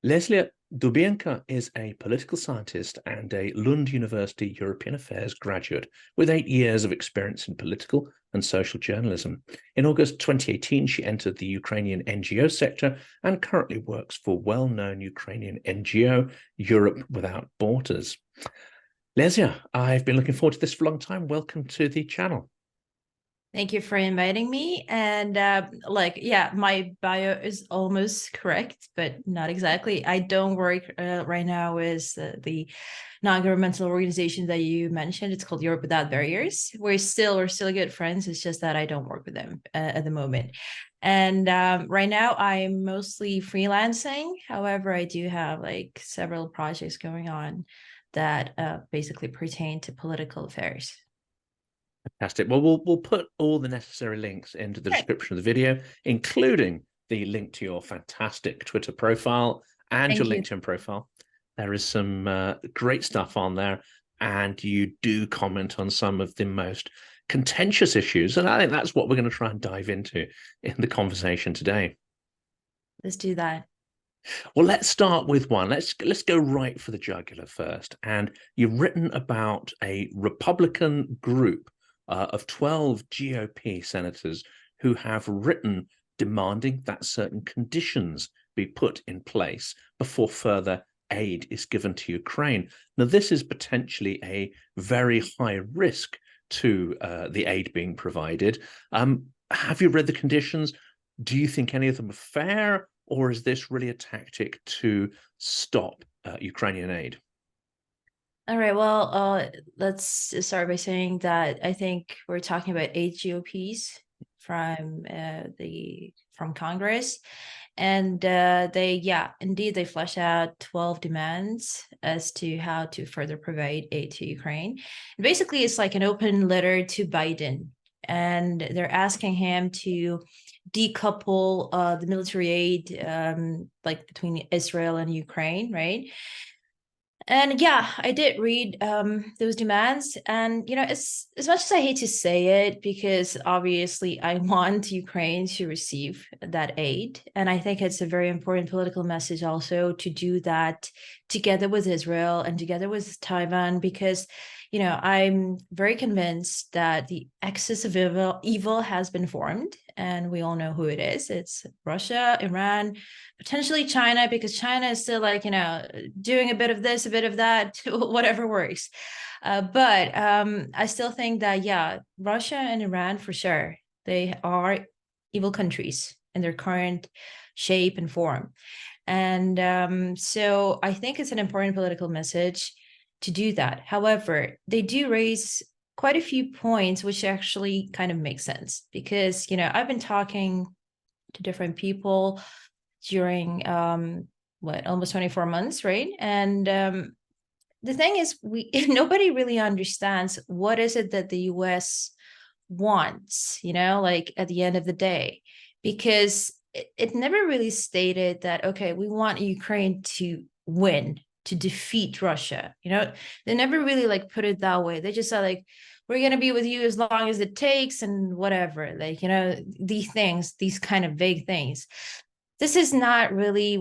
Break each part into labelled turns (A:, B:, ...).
A: Lesia Dubenko is a political scientist and a Lund University European Affairs graduate with 8 years of experience in political and social journalism. In August 2018, she entered the Ukrainian NGO sector and currently works for well-known Ukrainian NGO, Europe Without Borders. Lesia, I've been looking forward to this for a long time. Welcome to the channel.
B: Thank you for inviting me. And my bio is almost correct, but not exactly. I don't work right now with the non-governmental organization that you mentioned. It's called Europe Without Barriers. We're still good friends. It's just that I don't work with them at the moment. And right now I'm mostly freelancing. However, I do have like several projects going on that basically pertain to political affairs.
A: Fantastic. Well, we'll put all the necessary links into the description of the video, including the link to your fantastic Twitter profile and your LinkedIn profile. There is some great stuff on there, and you do comment on some of the most contentious issues, and I think that's what we're going to try and dive into in the conversation today.
B: Let's do that.
A: Well, let's start with one. Let's go right for the jugular first. And you've written about a Republican group of 12 GOP senators who have written demanding that certain conditions be put in place before further aid is given to Ukraine. Now, this is potentially a very high risk to the aid being provided. Have you read the conditions? Do you think any of them are fair, or is this really a tactic to stop Ukrainian aid?
B: All right, well, let's start by saying that I think we're talking about 8 GOPs from Congress, and they flesh out 12 demands as to how to further provide aid to Ukraine. And basically, it's like an open letter to Biden, and they're asking him to decouple the military aid, like between Israel and Ukraine, right? And yeah, I did read those demands. And, you know, as much as I hate to say it, because obviously I want Ukraine to receive that aid. And I think it's a very important political message also to do that together with Israel and together with Taiwan, because, you know, I'm very convinced that the axis of evil has been formed. And we all know who it is. It's Russia, Iran, potentially China, because China is still like, you know, doing a bit of this, a bit of that, whatever works. But I still think that, yeah, Russia and Iran, for sure, they are evil countries in their current shape and form. And so I think it's an important political message to do that. However, they do raise quite a few points which actually kind of make sense, because, you know, I've been talking to different people during almost 24 months, right? And the thing is, nobody really understands what is it that the US wants, you know, like at the end of the day, because it never really stated that, okay, we want Ukraine to win, to defeat Russia. You know, they never really like put it that way. They just said like, we're going to be with you as long as it takes and whatever, like, you know, these things, these kind of vague things. This is not really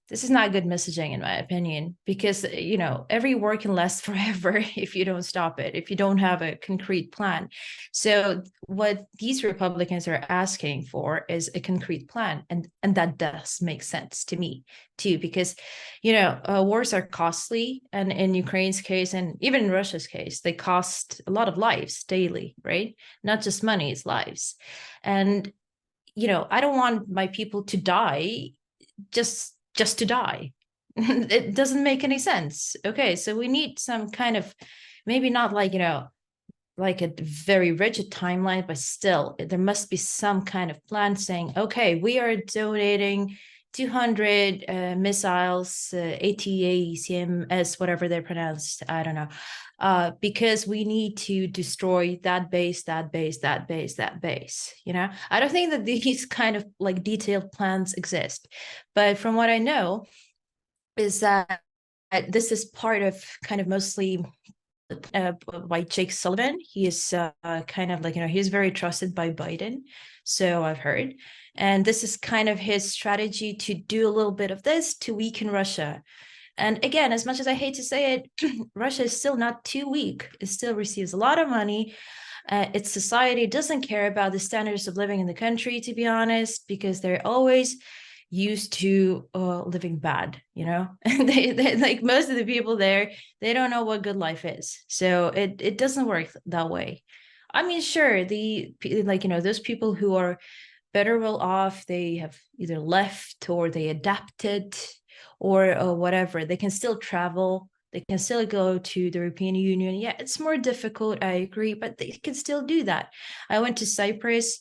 B: this is not good messaging, in my opinion, because, you know, every war can last forever if you don't stop it, if you don't have a concrete plan. So what these Republicans are asking for is a concrete plan. And that does make sense to me, too, because, you know, wars are costly. And in Ukraine's case, and even in Russia's case, they cost a lot of lives daily, right? Not just money, it's lives. And you know, I don't want my people to die just to die. It doesn't make any sense. Okay, so we need some kind of, maybe not like, you know, like a very rigid timeline, but still there must be some kind of plan saying, okay, we are donating 200 missiles, ATACMS, whatever they're pronounced, I don't know, because we need to destroy that base, that base, that base, that base. You know, I don't think that these kind of like detailed plans exist, but from what I know is that this is part of kind of mostly by Jake Sullivan. He is kind of like, he's very trusted by Biden, so I've heard. And this is kind of his strategy to do a little bit of this to weaken Russia. And again, as much as I hate to say it, Russia is still not too weak. It still receives a lot of money. Its society doesn't care about the standards of living in the country, to be honest, because they're always used to living bad, and they like most of the people there, they don't know what good life is. So it doesn't work that way. I mean, sure, those people who are better well off, they have either left or they adapted or whatever. They can still travel. They can still go to the European Union. Yeah, it's more difficult, I agree, but they can still do that. I went to Cyprus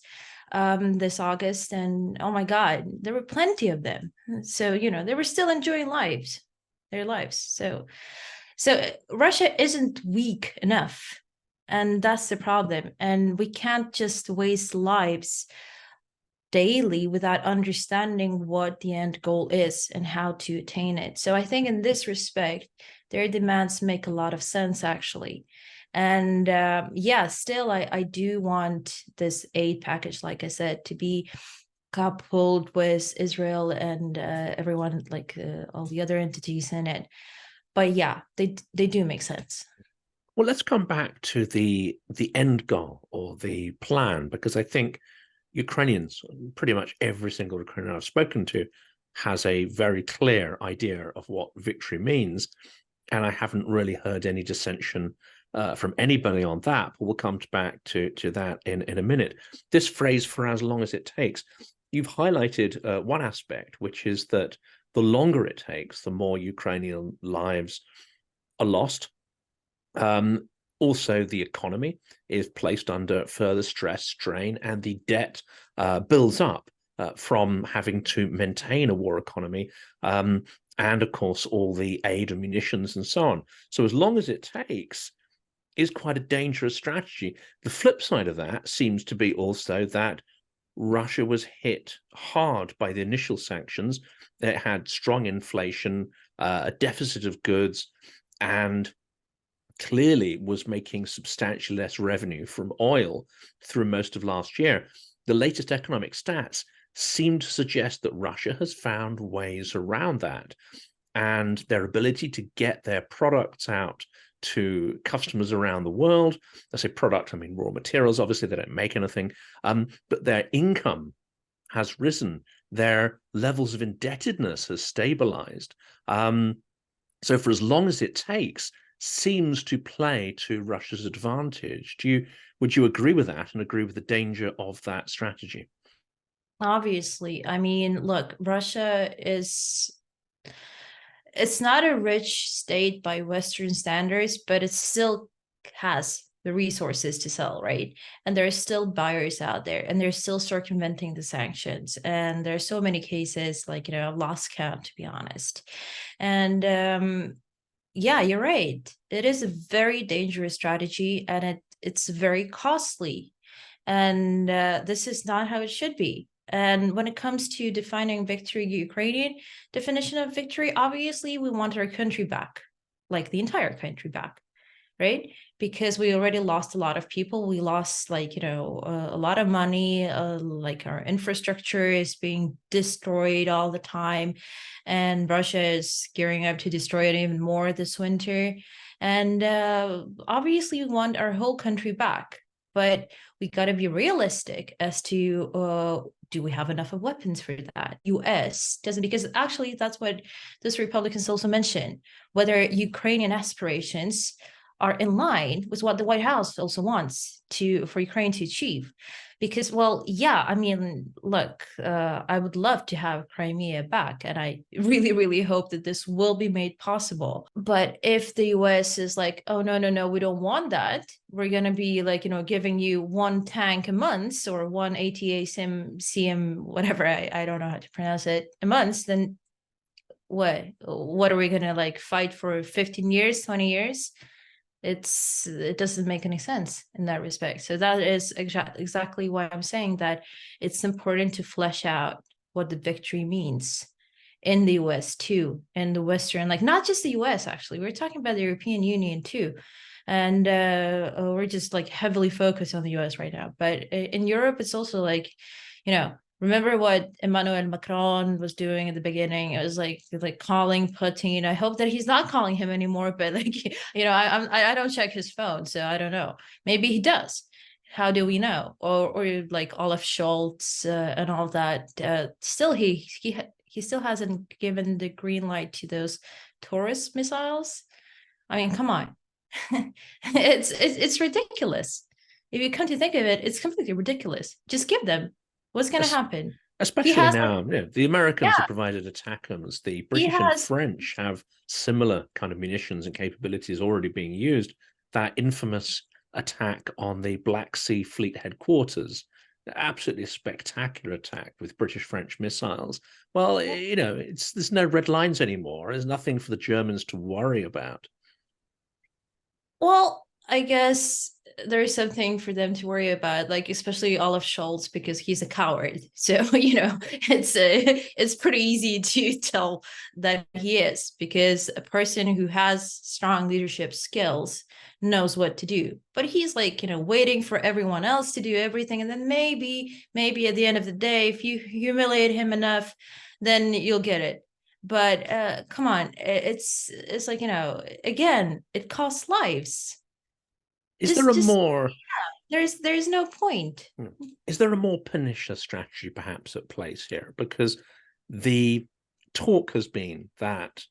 B: this August, and oh my God, there were plenty of them. So, they were still enjoying their lives. So Russia isn't weak enough, and that's the problem. And we can't just waste lives daily without understanding what the end goal is and how to attain it. So I think in this respect, their demands make a lot of sense, actually. And still, I do want this aid package, like I said, to be coupled with Israel and everyone, like all the other entities in it. But yeah, they do make sense.
A: Well, let's come back to the end goal or the plan, because I think Ukrainians, pretty much every single Ukrainian I've spoken to, has a very clear idea of what victory means. And I haven't really heard any dissension from anybody on that, but we'll come back to that in a minute. This phrase, for as long as it takes, you've highlighted one aspect, which is that the longer it takes, the more Ukrainian lives are lost. Also, the economy is placed under further stress, strain, and the debt builds up from having to maintain a war economy, and of course, all the aid and munitions and so on. So as long as it takes is quite a dangerous strategy. The flip side of that seems to be also that Russia was hit hard by the initial sanctions. It had strong inflation, a deficit of goods, and clearly was making substantially less revenue from oil through most of last year. The latest economic stats seem to suggest that Russia has found ways around that, and their ability to get their products out to customers around the world. I say product, I mean raw materials. Obviously, they don't make anything, but their income has risen. Their levels of indebtedness has stabilized. So for as long as it takes, seems to play to Russia's advantage. Would you agree with that and agree with the danger of that strategy?
B: Obviously, I mean, look, Russia it's not a rich state by Western standards, but it still has the resources to sell, right? And there are still buyers out there, and they're still circumventing the sanctions. And there are so many cases, like, I've lost count, to be honest. And yeah, you're right. It is a very dangerous strategy, and it's very costly. And this is not how it should be. And when it comes to defining victory, Ukrainian definition of victory, obviously we want our country back, like the entire country back, right? Because we already lost a lot of people. We lost, like, a lot of money, like our infrastructure is being destroyed all the time. And Russia is gearing up to destroy it even more this winter. And obviously we want our whole country back. But we got to be realistic as to do we have enough of weapons for that? US doesn't, because actually that's what those Republicans also mentioned, whether Ukrainian aspirations are in line with what the White House also wants for Ukraine to achieve. Because, well, yeah, I mean, look, I would love to have Crimea back, and I really, really hope that this will be made possible. But if the US is like, oh, no, we don't want that, we're going to be like, giving you one tank a month or one ATACM, whatever, I don't know how to pronounce it, a month, then what are we going to like fight for 15 years, 20 years? It doesn't make any sense in that respect. So that is exactly why I'm saying that it's important to flesh out what the victory means in the US too, in the Western, like not just the US, actually, we're talking about the European Union too, and we're just like heavily focused on the US right now. But in Europe, it's also like, remember what Emmanuel Macron was doing at the beginning? It was like calling Putin. I hope that he's not calling him anymore, but like, I don't check his phone, so I don't know. Maybe he does. How do we know? Or like Olaf Scholz and all that. Still, he still hasn't given the green light to those Taurus missiles. I mean, come on. It's ridiculous. If you come to think of it, it's completely ridiculous. Just give them. What's going to happen? He
A: Especially
B: has,
A: now, the Americans have
B: yeah,
A: provided ATACMS. The
B: he
A: British and
B: has.
A: French have similar kind of munitions and capabilities already being used. That infamous attack on the Black Sea Fleet headquarters, absolutely spectacular attack with British-French missiles. Well, there's no red lines anymore. There's nothing for the Germans to worry about.
B: Well, I guess there's something for them to worry about, like especially Olaf Scholz, because he's a coward. So it's pretty easy to tell that he is, because a person who has strong leadership skills knows what to do. But he's like waiting for everyone else to do everything, and then maybe at the end of the day, if you humiliate him enough, then you'll get it. But come on, it's like again, it costs lives.
A: Is there a
B: Just
A: more
B: there's no point.
A: Is there a more pernicious strategy perhaps at place here? Because the talk has been that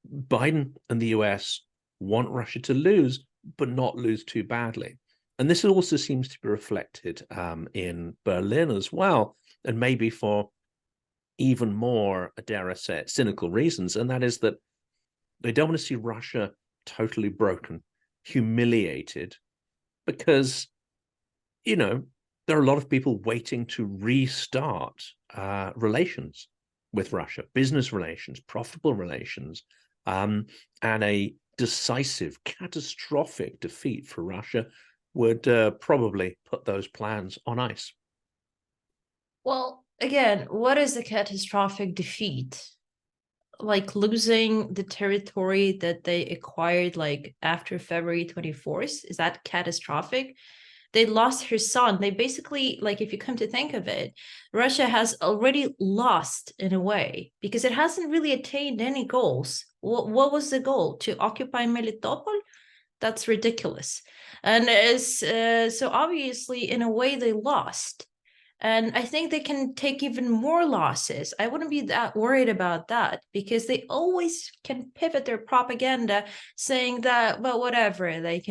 A: Biden and the US want Russia to lose, but not lose too badly. And this also seems to be reflected in Berlin as well, and maybe for even more, dare I say it, cynical reasons. And that is that they don't want to see Russia totally broken, humiliated, because there are a lot of people waiting to restart relations with Russia, business relations, profitable relations, and a decisive, catastrophic defeat for Russia would probably put those plans on ice.
B: Well, again, what is a catastrophic defeat? Like losing the territory that they acquired like after February 24th? Is that catastrophic? They lost her son. They basically, like, if you come to think of it, Russia has already lost in a way, because it hasn't really attained any goals. What was the goal? To occupy Melitopol? That's ridiculous. And so obviously, in a way, they lost. And I think they can take even more losses. I wouldn't be that worried about that, because they always can pivot their propaganda saying that, well, whatever, like,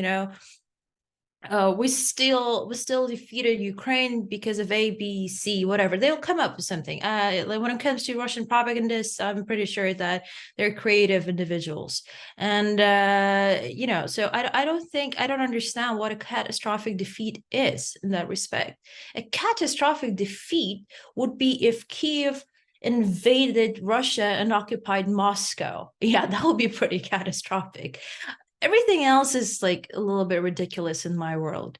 B: we still defeated Ukraine because of A, B, C, whatever. They'll come up with something. Like when it comes to Russian propagandists, I'm pretty sure that they're creative individuals, and so I don't understand what a catastrophic defeat is in that respect. A catastrophic defeat would be if Kiev invaded Russia and occupied Moscow. Yeah, that would be pretty catastrophic. Everything else is like a little bit ridiculous in my world.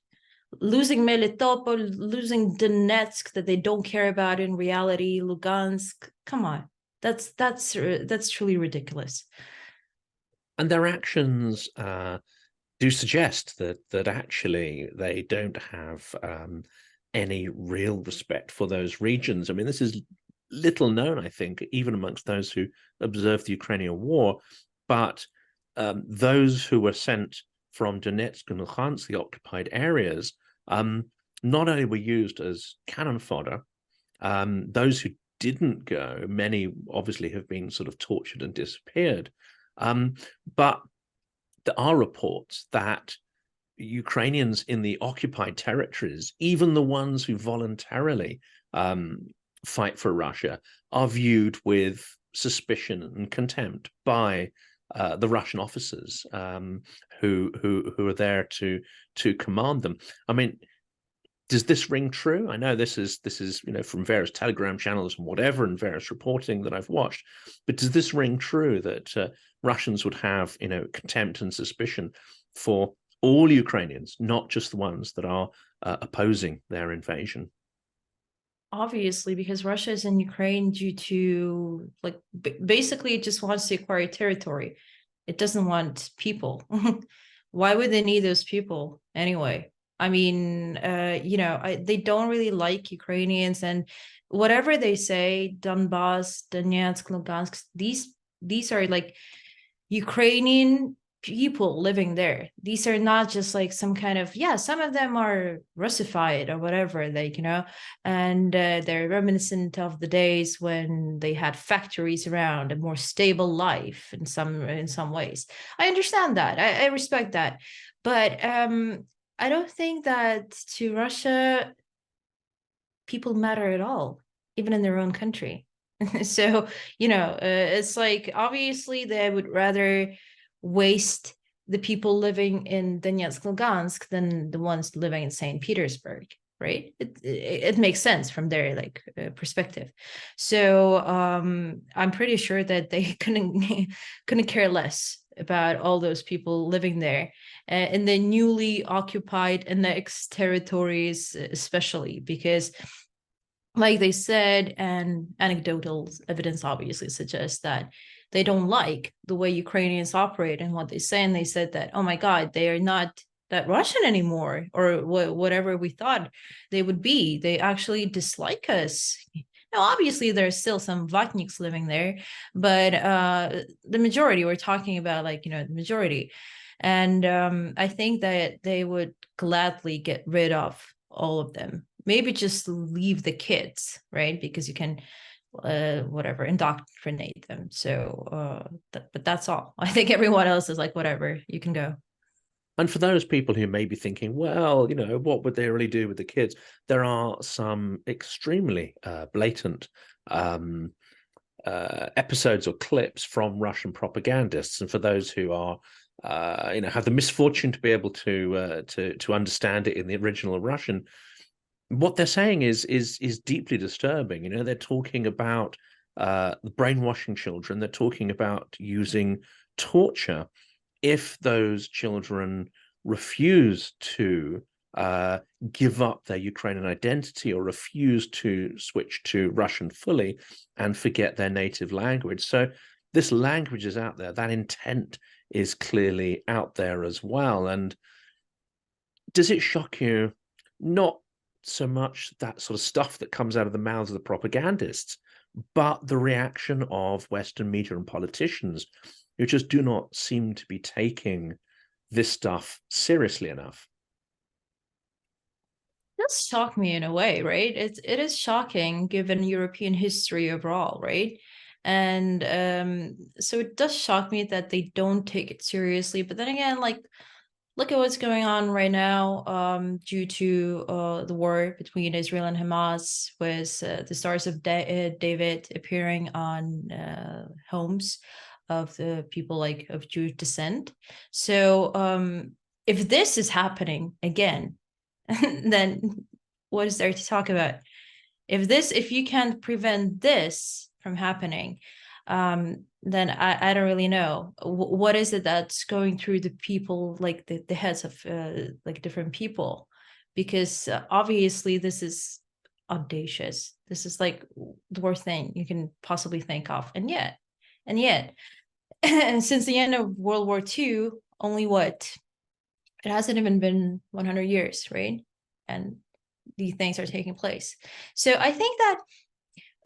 B: Losing Melitopol, losing Donetsk that they don't care about in reality, Lugansk. Come on, that's truly ridiculous.
A: And their actions do suggest that actually they don't have any real respect for those regions. I mean, this is little known, I think, even amongst those who observe the Ukrainian war, but those who were sent from Donetsk and Luhansk, the occupied areas, not only were used as cannon fodder, those who didn't go, many obviously have been sort of tortured and disappeared. But there are reports that Ukrainians in the occupied territories, even the ones who voluntarily fight for Russia, are viewed with suspicion and contempt by the Russian officers who are there to command them. I mean, does this ring true? I know this is from various Telegram channels and whatever, and various reporting that I've watched, but does this ring true that Russians would have contempt and suspicion for all Ukrainians, not just the ones that are opposing their invasion?
B: Obviously, because Russia is in Ukraine due to basically it just wants to acquire territory. It doesn't want people. Why would they need those people anyway? I mean, they don't really like Ukrainians, and whatever they say, Donbass, Donetsk, Lugansk, these are like Ukrainian people living there. These are not just like some kind of, yeah, some of them are Russified or whatever, like, and they're reminiscent of the days when they had factories around, a more stable life in some ways. I understand that. I respect that. But I don't think that to Russia, people matter at all, even in their own country. So, it's like obviously they would rather waste the people living in Donetsk, Lugansk than the ones living in St. Petersburg, right? It makes sense from their perspective. So I'm pretty sure that they couldn't care less about all those people living there in the newly occupied annexed territories, especially because, like they said, and anecdotal evidence obviously suggests that they don't like the way Ukrainians operate and what they say. And they said that, oh my God, they are not that Russian anymore, or whatever we thought they would be. They actually dislike us. Now, obviously, there's still some Vatniks living there, but the majority, we're talking about the majority. And I think that they would gladly get rid of all of them. Maybe just leave the kids, right? Because you can whatever, indoctrinate them. So but that's all. I think everyone else is like, whatever, you can go.
A: And for those people who may be thinking, well, what would they really do with the kids? There are some extremely blatant episodes or clips from Russian propagandists. And for those who are, have the misfortune to be able to understand it in the original Russian, what they're saying is deeply disturbing. They're talking about brainwashing children. They're talking about using torture if those children refuse to give up their Ukrainian identity or refuse to switch to Russian fully and forget their native language. So this language is out there. That intent is clearly out there as well. And does it shock you? Not so much that sort of stuff that comes out of the mouths of the propagandists, but the reaction of Western media and politicians who just do not seem to be taking this stuff seriously enough.
B: It does shock me in a way, right? It is shocking given European history overall, right? And so it does shock me that they don't take it seriously. But then again, look at what's going on right now due to the war between Israel and Hamas, with the Stars of David appearing on homes of the people of Jewish descent. So if this is happening again, then what is there to talk about? If you can't prevent this from happening, then I don't really know what is it that's going through the people, like the heads of different people, because obviously this is audacious. This is like the worst thing you can possibly think of, and yet and since the end of World War II, only what, it hasn't even been 100 years, right? And these things are taking place. So I think that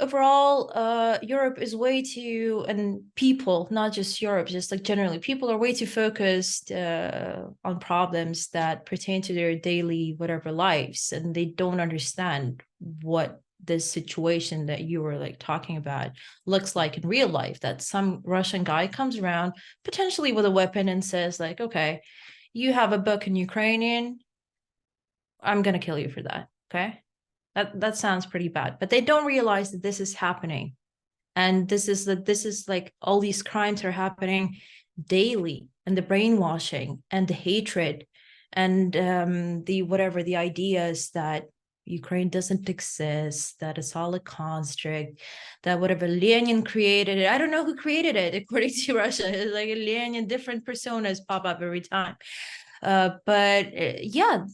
B: overall, Europe is way too, and people, not just Europe, just generally, people are way too focused on problems that pertain to their daily whatever lives, and they don't understand what this situation that you were talking about looks like in real life. That some Russian guy comes around potentially with a weapon and says okay, you have a book in Ukrainian, I'm gonna kill you for that. Okay, that sounds pretty bad, but they don't realize that this is happening, and this is all these crimes are happening daily, and the brainwashing and the hatred and the ideas that Ukraine doesn't exist, that it's all a construct, that whatever Lenin created it. I don't know who created it, according to Russia. It's like a Lenin, different personas pop up every time. Yeah,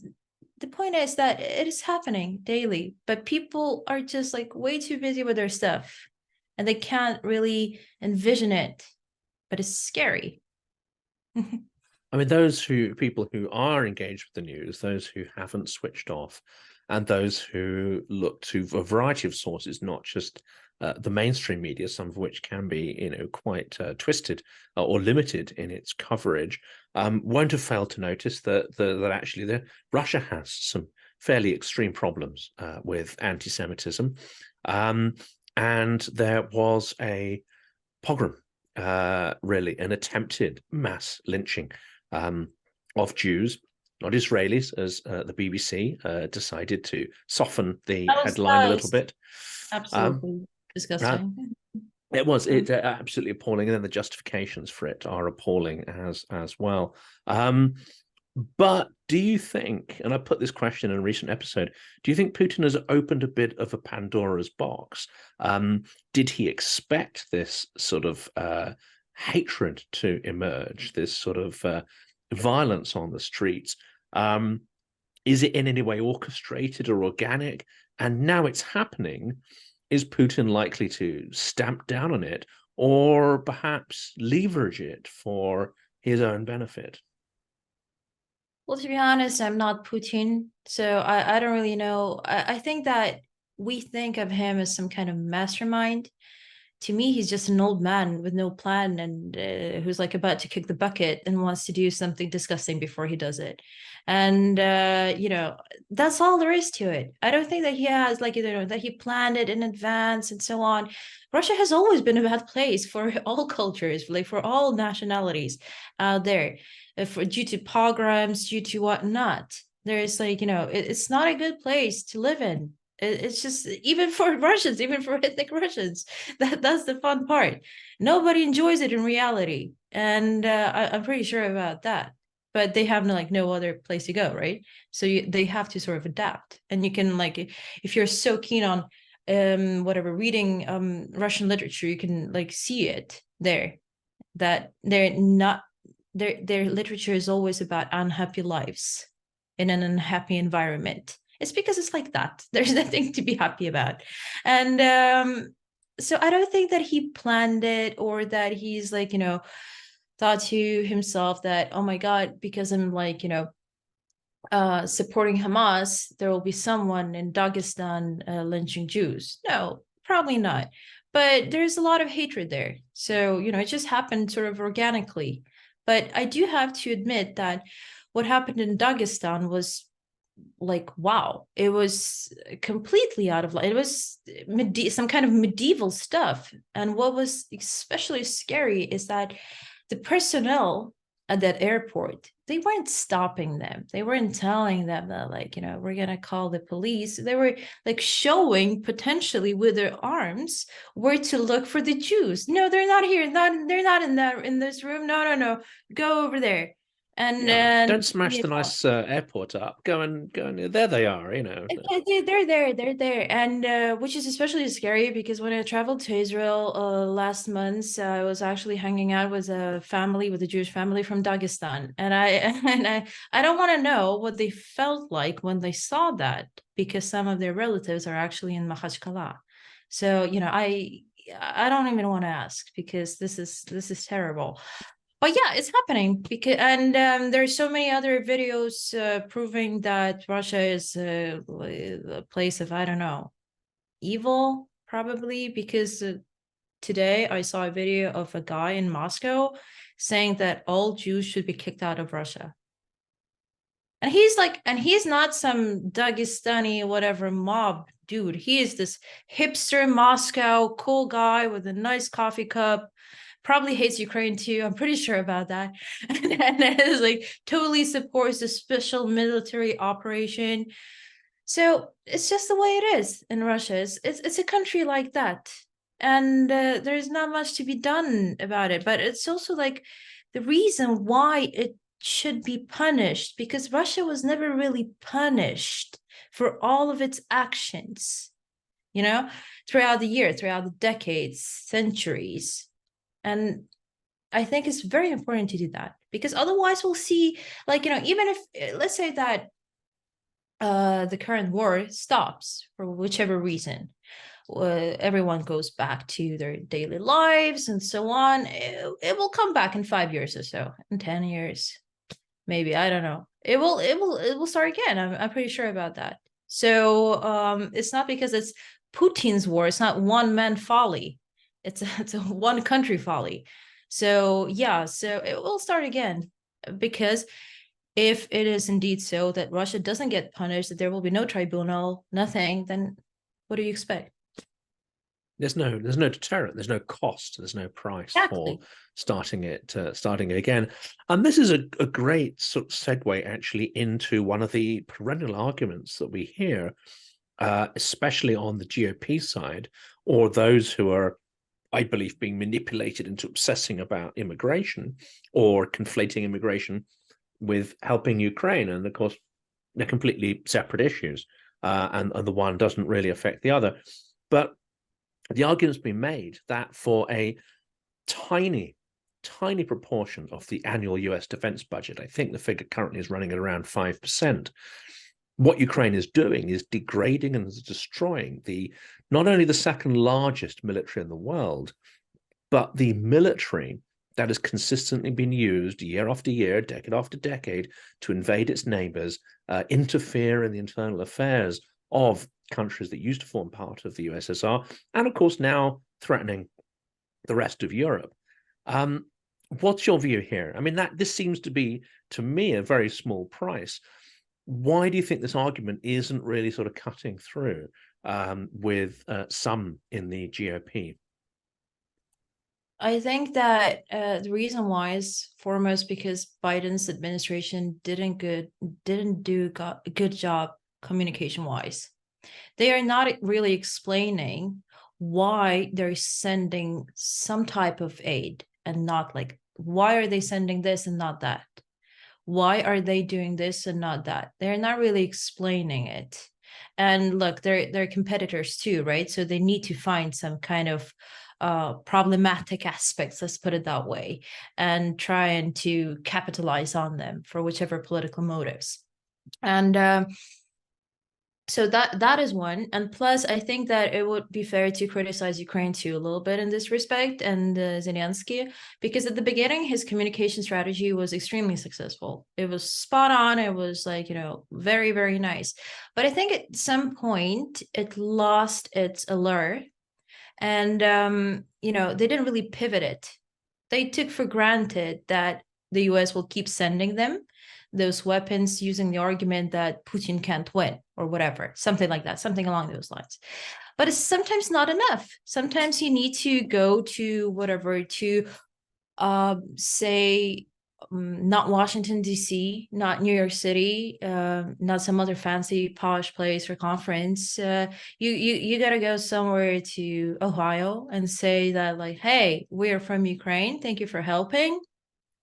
B: the point is that it is happening daily, but people are just way too busy with their stuff, and they can't really envision it, but it's scary.
A: I mean, people who are engaged with the news, those who haven't switched off, and those who look to a variety of sources, not just the mainstream media, some of which can be, quite twisted or limited in its coverage, won't have failed to notice that actually Russia has some fairly extreme problems with anti-Semitism, and there was a pogrom, really, an attempted mass lynching of Jews, not Israelis, as the BBC decided to soften the headline a
B: that
A: little
B: was
A: bit. Um,
B: absolutely
A: uh,
B: disgusting.
A: it's absolutely appalling, and then the justifications for it are appalling as well. But do you think, and I put this question in a recent episode, do you think Putin has opened a bit of a Pandora's box? Did he expect this sort of hatred to emerge, this sort of violence on the streets? Is it in any way orchestrated or organic? And now it's happening. Is Putin likely to stamp down on it, or perhaps leverage it for his own benefit?
B: Well, to be honest, I'm not Putin, so I don't really know. I think that we think of him as some kind of mastermind. To me, he's just an old man with no plan, and who's like about to kick the bucket and wants to do something disgusting before he does it. And that's all there is to it. I don't think that he has that he planned it in advance and so on. Russia has always been a bad place for all cultures, like for all nationalities out there, due to pogroms, due to whatnot. There's it's not a good place to live in. It's just, even for Russians, even for ethnic Russians, that's the fun part. Nobody enjoys it in reality, and I'm pretty sure about that. But they have no other place to go, right? So they have to sort of adapt. And you can, if you're so keen on whatever, reading Russian literature, you can see it there, that they're not, their literature is always about unhappy lives in an unhappy environment. It's because it's like that. There's nothing to be happy about. And so I don't think that he planned it, or that he's thought to himself that, oh my God, because I'm supporting Hamas, there will be someone in Dagestan lynching Jews. No, probably not. But there's a lot of hatred there. So, it just happened sort of organically. But I do have to admit that what happened in Dagestan was wow, it was completely out of line. It was some kind of medieval stuff. And what was especially scary is that the personnel at that airport, they weren't stopping them. They weren't telling them that we're gonna call the police. They were showing potentially with their arms where to look for the Jews. No, they're not here. They're not in this room. No. Go over there. And
A: Yeah, don't smash the nice airport up. Go and there they are,
B: they're there. And which is especially scary because when I traveled to Israel last month, I was actually hanging out with a Jewish family from Dagestan, and I don't want to know what they felt like when they saw that, because some of their relatives are actually in Makhachkala. So I don't even want to ask, because this is terrible. But yeah, it's happening, because there's so many other videos proving that Russia is a place of, I don't know, evil, probably, because today I saw a video of a guy in Moscow saying that all Jews should be kicked out of Russia. And he's not some Dagestani whatever mob dude. He is this hipster Moscow cool guy with a nice coffee cup. Probably hates Ukraine too. I'm pretty sure about that. And is totally supports the special military operation. So it's just the way it is in Russia. It's a country like that. And there's not much to be done about it. But it's also the reason why it should be punished, because Russia was never really punished for all of its actions, throughout the decades, centuries. And I think it's very important to do that, because otherwise we'll see, even if, let's say that the current war stops for whichever reason, everyone goes back to their daily lives and so on, it will come back in 5 years or so, in 10 years, maybe, I don't know. It will start again. I'm pretty sure about that. So it's not because it's Putin's war. It's not one man folly. It's a one country folly. So yeah, so it will start again, because if it is indeed so that Russia doesn't get punished, that there will be no tribunal, nothing, then what do you expect?
A: There's no deterrent, there's no cost, there's no price for
B: Exactly.
A: starting it again. And this is a great sort of segue actually into one of the perennial arguments that we hear, especially on the GOP side, or those who are, I believe, being manipulated into obsessing about immigration or conflating immigration with helping Ukraine. And of course, they're completely separate issues, and the one doesn't really affect the other. But the argument's been made that for a tiny proportion of the annual US defense budget, I think the figure currently is running at around 5%, what Ukraine is doing is degrading and destroying not only the second largest military in the world, but the military that has consistently been used year after year, decade after decade, to invade its neighbors, interfere in the internal affairs of countries that used to form part of the USSR, and of course now threatening the rest of Europe. What's your view here? I mean, this seems to be, to me, a very small price. Why do you think this argument isn't really sort of cutting through with some in the GOP?
B: I think that the reason why is foremost because Biden's administration didn't do a good job communication wise. They are not really explaining why they're sending some type of aid and not like, why are they sending this and not that? Why are they doing this and not that? They're not really explaining it. And look, they're competitors too, right? So they need to find some kind of problematic aspects, let's put it that way, and trying to capitalize on them for whichever political motives. And so that is one. And plus, I think that it would be fair to criticize Ukraine too a little bit in this respect, and Zelensky, because at the beginning his communication strategy was extremely successful. It was spot on. It was like, very, very nice. But I think at some point it lost its allure, and they didn't really pivot it. They took for granted that the US will keep sending them those weapons using the argument that Putin can't win or whatever, something like that, something along those lines. But it's sometimes not enough. Sometimes you need to go to whatever, to say, not Washington, D.C., not New York City, not some other fancy posh place or conference. You got to go somewhere to Ohio and say that, like, hey, we're from Ukraine. Thank you for helping.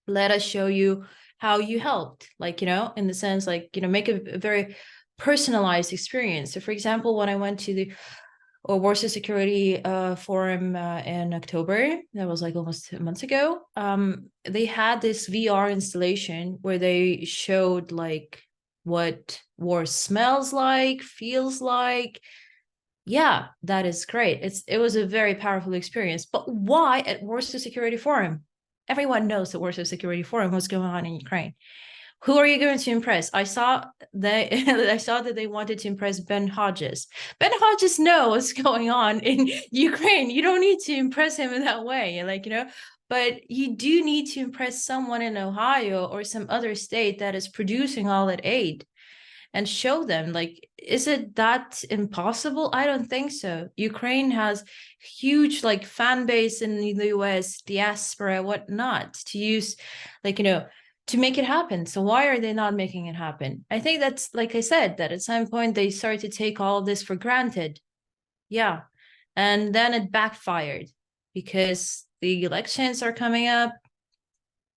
B: Let us show you how you helped, like, in the sense, like, make a very personalized experience. So for example, when I went to the Warsaw Security Forum in October, that was like almost 2 months ago, they had this VR installation where they showed like what war smells like, feels like. Yeah, that is great. It was a very powerful experience. But why at Warsaw Security Forum? Everyone knows the Warsaw Security Forum, what's going on in Ukraine. Who are you going to impress? I saw that they wanted to impress Ben Hodges. Ben Hodges knows what's going on in Ukraine. You don't need to impress him in that way, but you do need to impress someone in Ohio or some other state that is producing all that aid, and show them, like, is it that impossible? I don't think so. Ukraine has huge like fan base in the US, diaspora, whatnot, to use, like, to make it happen. So why are they not making it happen? I think that's, like I said, that at some point they started to take all of this for granted. Yeah. And then it backfired because the elections are coming up,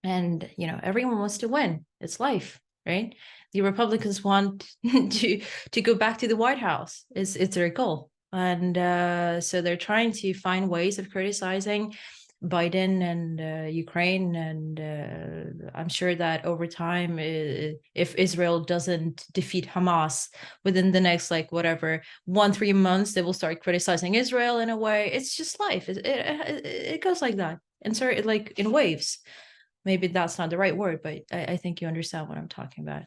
B: and everyone wants to win. It's life, right? The Republicans want to go back to the White House. It's their goal, and so they're trying to find ways of criticizing Biden and Ukraine, and I'm sure that over time, if Israel doesn't defeat Hamas within the next 3 months, they will start criticizing Israel in a way. It's just life. It goes like that, and so like in waves. Maybe that's not the right word, but I think you understand what I'm talking about.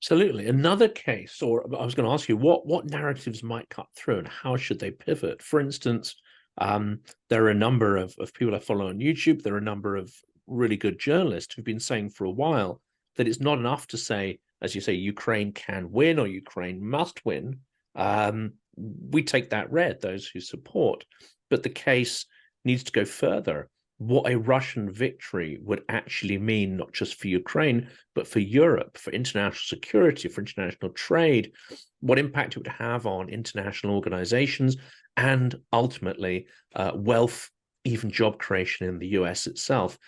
A: Absolutely. Another case, or I was going to ask you, what narratives might cut through and how should they pivot? For instance, there are a number of people I follow on YouTube. There are a number of really good journalists who've been saying for a while that it's not enough to say, as you say, Ukraine can win or Ukraine must win. We take that read, those who support, but the case needs to go further. What a Russian victory would actually mean, not just for Ukraine, but for Europe, for international security, for international trade, what impact it would have on international organizations, and ultimately wealth, even job creation in the US itself.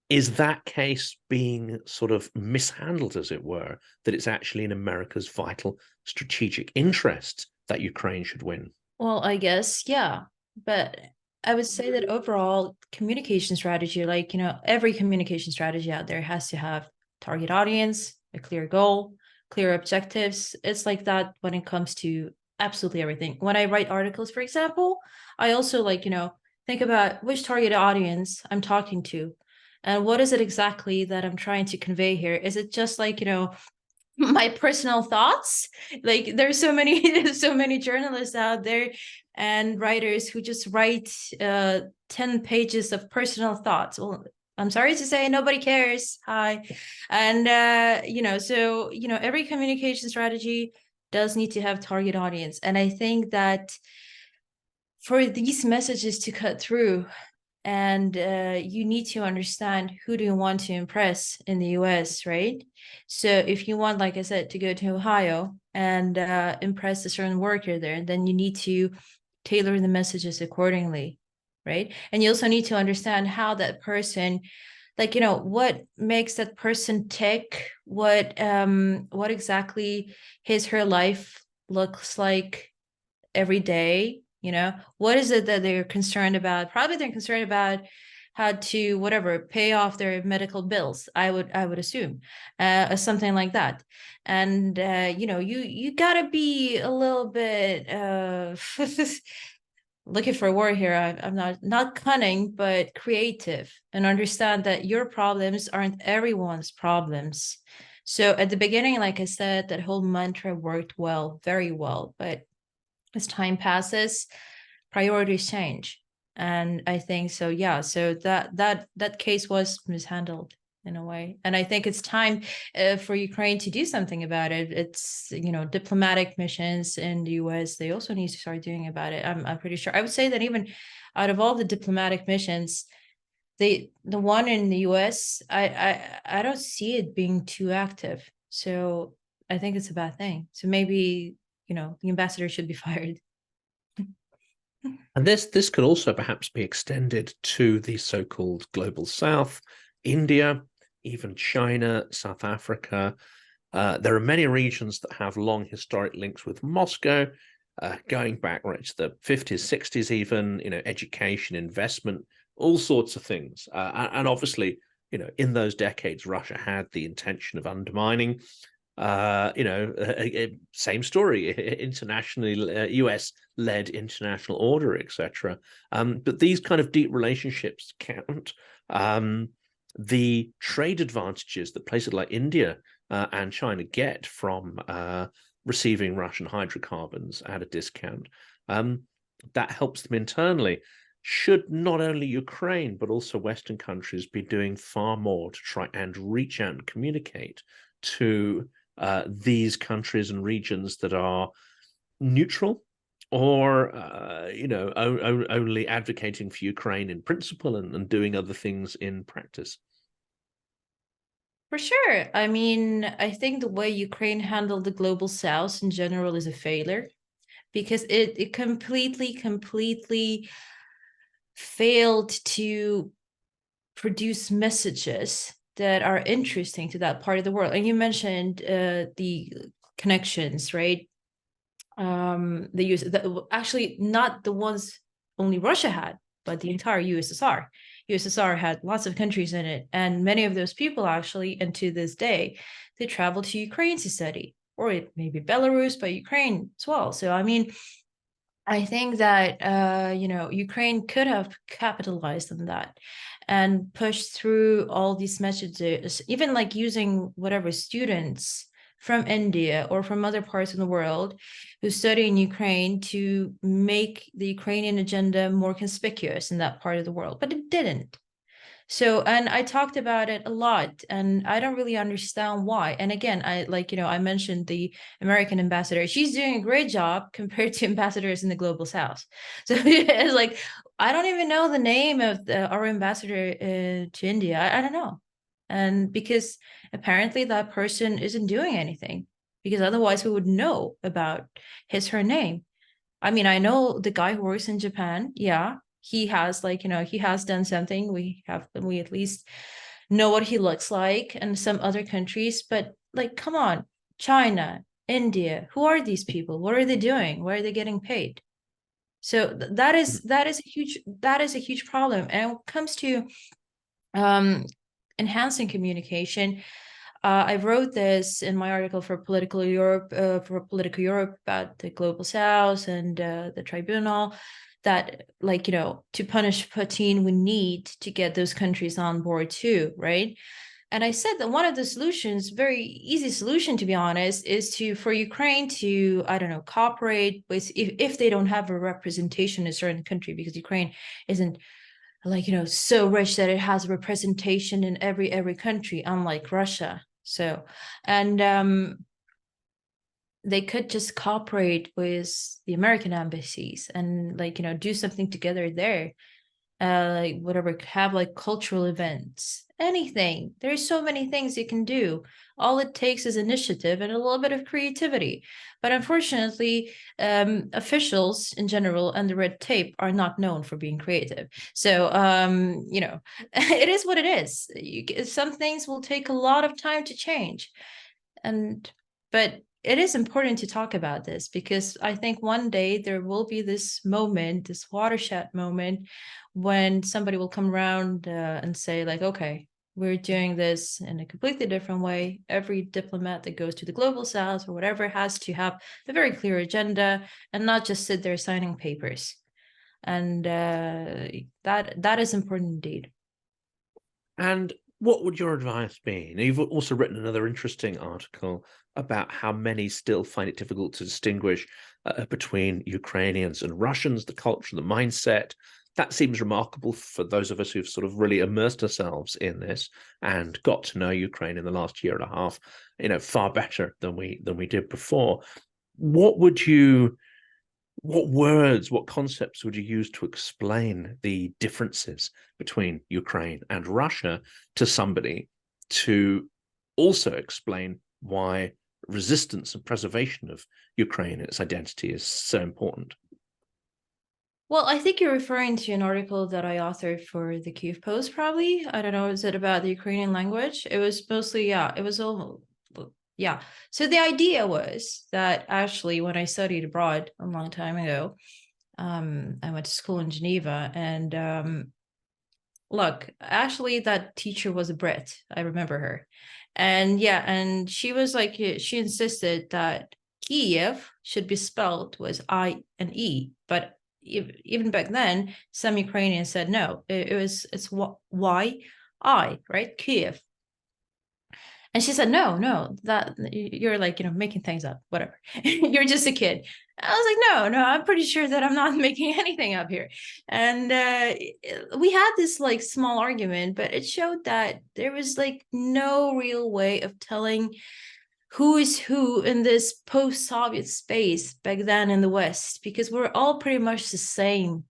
A: Is that case being sort of mishandled, as it were, that it's actually in America's vital strategic interest that Ukraine should win?
B: Well, I guess, yeah. But I would say that overall communication strategy, like, every communication strategy out there has to have target audience, a clear goal, clear objectives. It's like that when it comes to absolutely everything. When I write articles, for example, I also think about which target audience I'm talking to and what is it exactly that I'm trying to convey here. Is it just like, my personal thoughts? Like, there's so many there's so many journalists out there and writers who just write 10 pages of personal thoughts. Well, I'm sorry to say, nobody cares. Hi. And so every communication strategy does need to have target audience, and I think that for these messages to cut through, and you need to understand who do you want to impress in the US, right? So if you want, like I said, to go to Ohio and impress a certain worker there, then you need to tailor the messages accordingly, right? And you also need to understand how that person, what makes that person tick, what exactly her life looks like every day. What is it that they're concerned about? Probably they're concerned about how to whatever pay off their medical bills. I would assume something like that. And you gotta be a little bit looking for a word here. I'm not cunning, but creative, and understand that your problems aren't everyone's problems. So at the beginning, like I said, that whole mantra worked well, very well, but as time passes, priorities change. And I think so, yeah. So that case was mishandled in a way. And I think it's time for Ukraine to do something about it. It's, diplomatic missions in the US, they also need to start doing about it. I'm pretty sure. I would say that even out of all the diplomatic missions, the one in the US, I don't see it being too active. So I think it's a bad thing. So maybe the ambassador should be fired.
A: And this could also perhaps be extended to the so-called global south, India, even China, South Africa. There are many regions that have long historic links with Moscow, going back right to the 50s, 60s even, education, investment, all sorts of things. And obviously, in those decades, Russia had the intention of undermining same story, internationally, US-led international order, etc. But these kind of deep relationships count. The trade advantages that places like India and China get from receiving Russian hydrocarbons at a discount, that helps them internally. Should not only Ukraine, but also Western countries be doing far more to try and reach out and communicate to these countries and regions that are neutral or only advocating for Ukraine in principle and doing other things in practice?
B: For sure. I mean, I think the way Ukraine handled the global south in general is a failure, because it completely failed to produce messages that are interesting to that part of the world. And you mentioned the connections, right? The US, actually not the ones only Russia had, but the entire USSR. USSR had lots of countries in it, and many of those people actually, and to this day, they travel to Ukraine to study, or it may be Belarus, but Ukraine as well. So I mean, I think that Ukraine could have capitalized on that and pushed through all these messages, even like using whatever students from India or from other parts of the world who study in Ukraine to make the Ukrainian agenda more conspicuous in that part of the world. But it didn't. So, and I talked about it a lot, and I don't really understand why. And again, I mentioned the American ambassador. She's doing a great job compared to ambassadors in the global south. So it's like, I don't even know the name of our ambassador to India. I don't know. And because apparently that person isn't doing anything, because otherwise we would know about her name. I mean, I know the guy who works in Japan. Yeah, he has he has done something. We at least know what he looks like, and some other countries. But like, come on, China, India, who are these people? What are they doing? Why are they getting paid? So that is a huge problem. And when it comes to um, enhancing communication, I wrote this in my article for Political Europe, about the global south and the tribunal, that to punish Putin, we need to get those countries on board too, right? And I said that one of the solutions, very easy solution to be honest, is for Ukraine to, I don't know, cooperate with, if they don't have a representation in a certain country, because Ukraine isn't so rich that it has representation in every country, unlike Russia. So, and they could just cooperate with the American embassies and do something together there. Whatever, have cultural events, anything. There's so many things you can do. All it takes is initiative and a little bit of creativity. But unfortunately, officials in general and the red tape are not known for being creative. So, it is what it is. Some things will take a lot of time to change. But it is important to talk about this, because I think one day there will be this moment, this watershed moment, when somebody will come around and say okay, we're doing this in a completely different way. Every diplomat that goes to the global south or whatever has to have a very clear agenda and not just sit there signing papers. And that is important indeed.
A: And what would your advice be? Now, you've also written another interesting article about how many still find it difficult to distinguish between Ukrainians and Russians, the culture, the mindset. That seems remarkable for those of us who've sort of really immersed ourselves in this and got to know Ukraine in the last year and a half, far better than we did before. What words, what concepts would you use to explain the differences between Ukraine and Russia to somebody, to also explain why resistance and preservation of Ukraine and its identity is so important?
B: Well, I think you're referring to an article that I authored for the Kyiv Post, probably. I don't know, is it about the Ukrainian language? It was mostly, yeah, it was all, yeah. So the idea was that actually when I studied abroad a long time ago, I went to school in Geneva, and look, actually that teacher was a Brit. I remember her. And yeah, and she was she insisted that Kiev should be spelled with I and E, but even back then, some Ukrainians said no, it's Y-I, right? Kiev. And she said, no, that you're making things up, whatever. You're just a kid. I was like, no, I'm pretty sure that I'm not making anything up here. And we had this small argument, but it showed that there was no real way of telling who is who in this post-Soviet space back then in the West, because we're all pretty much the same,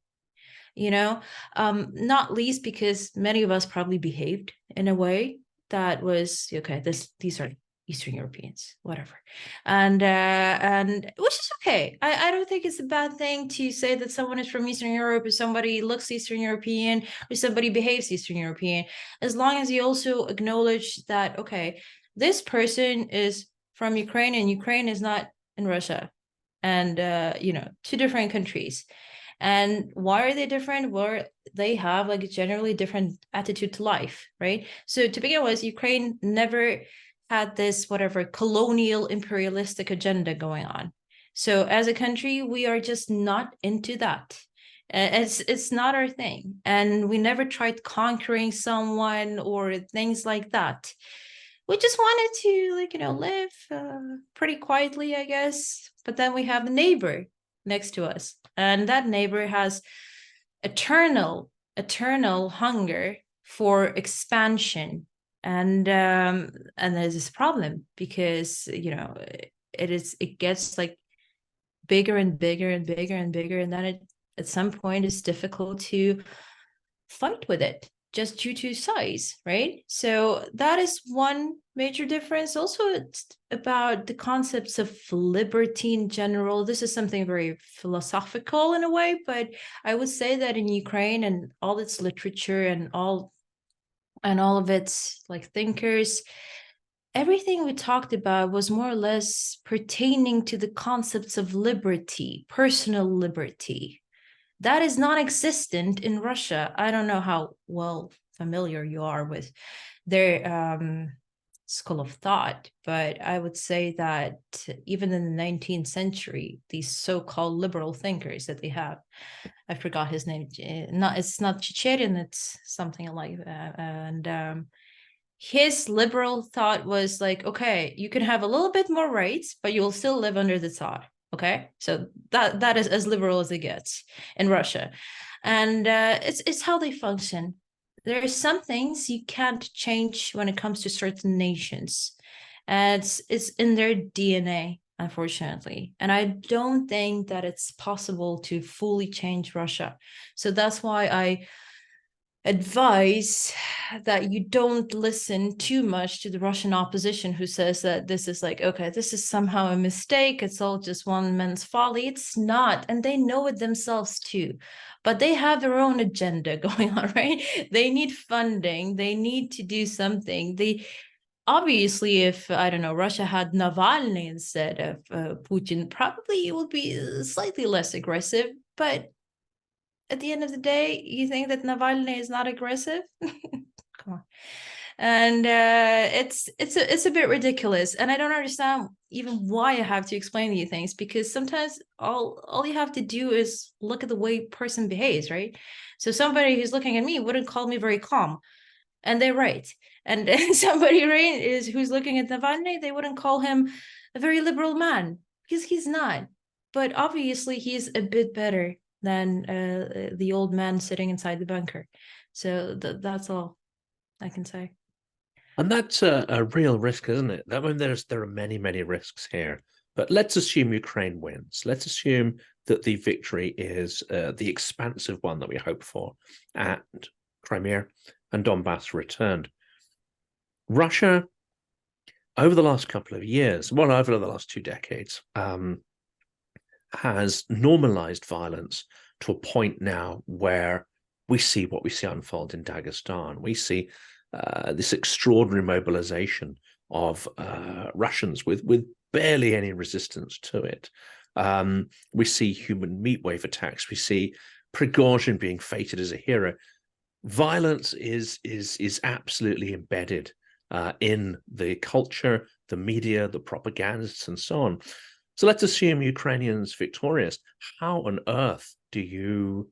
B: not least because many of us probably behaved in a way that was okay. These are Eastern Europeans, whatever, and which is okay. I don't think it's a bad thing to say that someone is from Eastern Europe, or somebody looks Eastern European, or somebody behaves Eastern European, as long as you also acknowledge that okay, this person is from Ukraine, and Ukraine is not in Russia, and two different countries. And why are they different? Well, they have a generally different attitude to life, right? So to begin with, Ukraine never had this whatever colonial imperialistic agenda going on. So as a country, we are just not into that. It's not our thing, and we never tried conquering someone or things like that. We just wanted to, like, live pretty quietly, I guess. But then we have a neighbor next to us, and that neighbor has eternal hunger for expansion, and there's this problem because it gets like bigger and bigger and bigger and bigger, and then it at some point is difficult to fight with it just due to size, right? So that is one major difference. Also, it's about the concepts of liberty in general. This is something very philosophical in a way, but I would say that in Ukraine and all its literature and all of its like thinkers, everything we talked about was more or less pertaining to the concepts of liberty, personal liberty. That is non-existent in Russia. I don't know how well familiar you are with their school of thought, but I would say that even in the 19th century, these so-called liberal thinkers that they have, I forgot his name. It's not Chicherin, it's something like that. And his liberal thought was like, okay, you can have a little bit more rights, but you will still live under the Tsar. Okay, so that is as liberal as it gets in Russia, and it's how they function. There are some things you can't change when it comes to certain nations, and it's in their DNA, unfortunately. And I don't think that it's possible to fully change Russia. So that's why I advise that you don't listen too much to the Russian opposition who says that this is like, okay, this is somehow a mistake, it's all just one man's folly. It's not, and they know it themselves too, but they have their own agenda going on, right? They need funding, they need to do something. They obviously, if I don't know, Russia had Navalny instead of Putin, probably it would be slightly less aggressive, but at the end of the day, you think that Navalny is not aggressive? Come on. And it's a bit ridiculous, and I don't understand even why I have to explain these things, because sometimes all you have to do is look at the way person behaves, right? So somebody who's looking at me wouldn't call me very calm, and they're right. And somebody who's looking at Navalny, they wouldn't call him a very liberal man, because he's not. But obviously, he's a bit better than the old man sitting inside the bunker. So that's all I can say.
A: And that's a real risk, isn't it? I mean, there are many, many risks here. But let's assume Ukraine wins. Let's assume that the victory is the expansive one that we hope for, and Crimea and Donbass returned. Russia, over the last couple of years, well, over the last 2 decades, has normalized violence to a point now where we see what we see unfold in Dagestan. We see this extraordinary mobilization of Russians with barely any resistance to it. We see human meat wave attacks. We see Prigozhin being feted as a hero. Violence is absolutely embedded in the culture, the media, the propagandists, and so on. So let's assume Ukrainians victorious. How on earth do you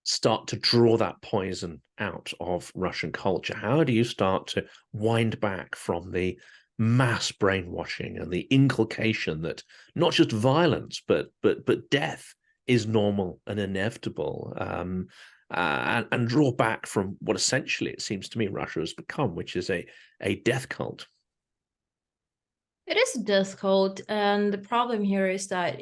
A: start to draw that poison out of Russian culture? How do you start to wind back from the mass brainwashing and the inculcation that not just violence but death is normal and inevitable, and draw back from what essentially it seems to me Russia has become, which is a death cult?
B: It is a death cult, and the problem here is that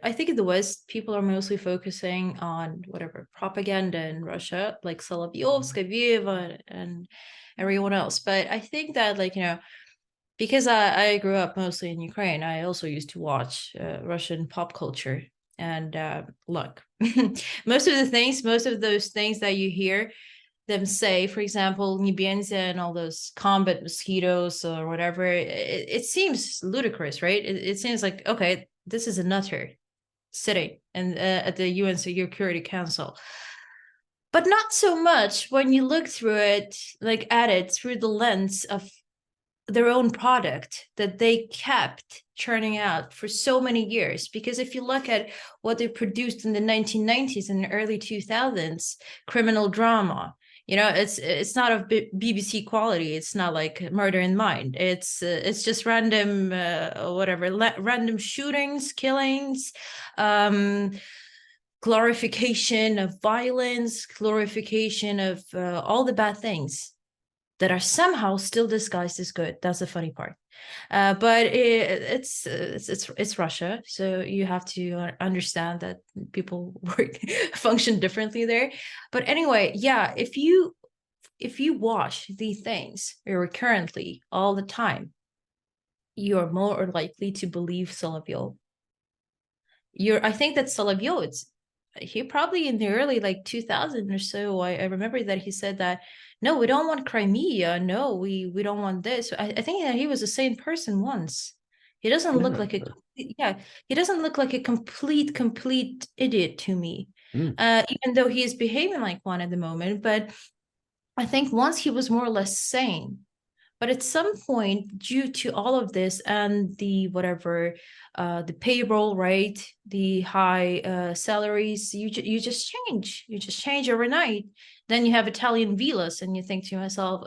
B: I think in the West, people are mostly focusing on whatever propaganda in Russia, like Solovyovska, Vieva, and everyone else. But I think that, like, because I grew up mostly in Ukraine, I also used to watch Russian pop culture. And look, most of those things that you hear them say, for example, Nibenza and all those combat mosquitoes or whatever, it seems ludicrous, right? It seems like, okay, this is a nutter sitting and at the UN Security Council. But not so much when you look through it, like at it through the lens of their own product that they kept churning out for so many years. Because if you look at what they produced in the 1990s and early 2000s, criminal drama, it's not of BBC quality. It's not like Murder in Mind. It's just random random shootings, killings, glorification of violence, glorification of all the bad things that are somehow still disguised as good. That's the funny part. But it's Russia, so you have to understand that people function differently there. But anyway, yeah, if you watch these things recurrently all the time, you're more likely to believe Solovyov. I think that Solovyov, he probably in the early like 2000 or so, I remember that he said that, no, we don't want Crimea. No, we don't want this. I think that he was the same person once. He doesn't look like he doesn't look like a complete idiot to me. Even though he is behaving like one at the moment. But I think once he was more or less sane. But at some point, due to all of this and the the payroll, right, the high salaries, you just change. You just change overnight. Then you have Italian villas, and you think to yourself,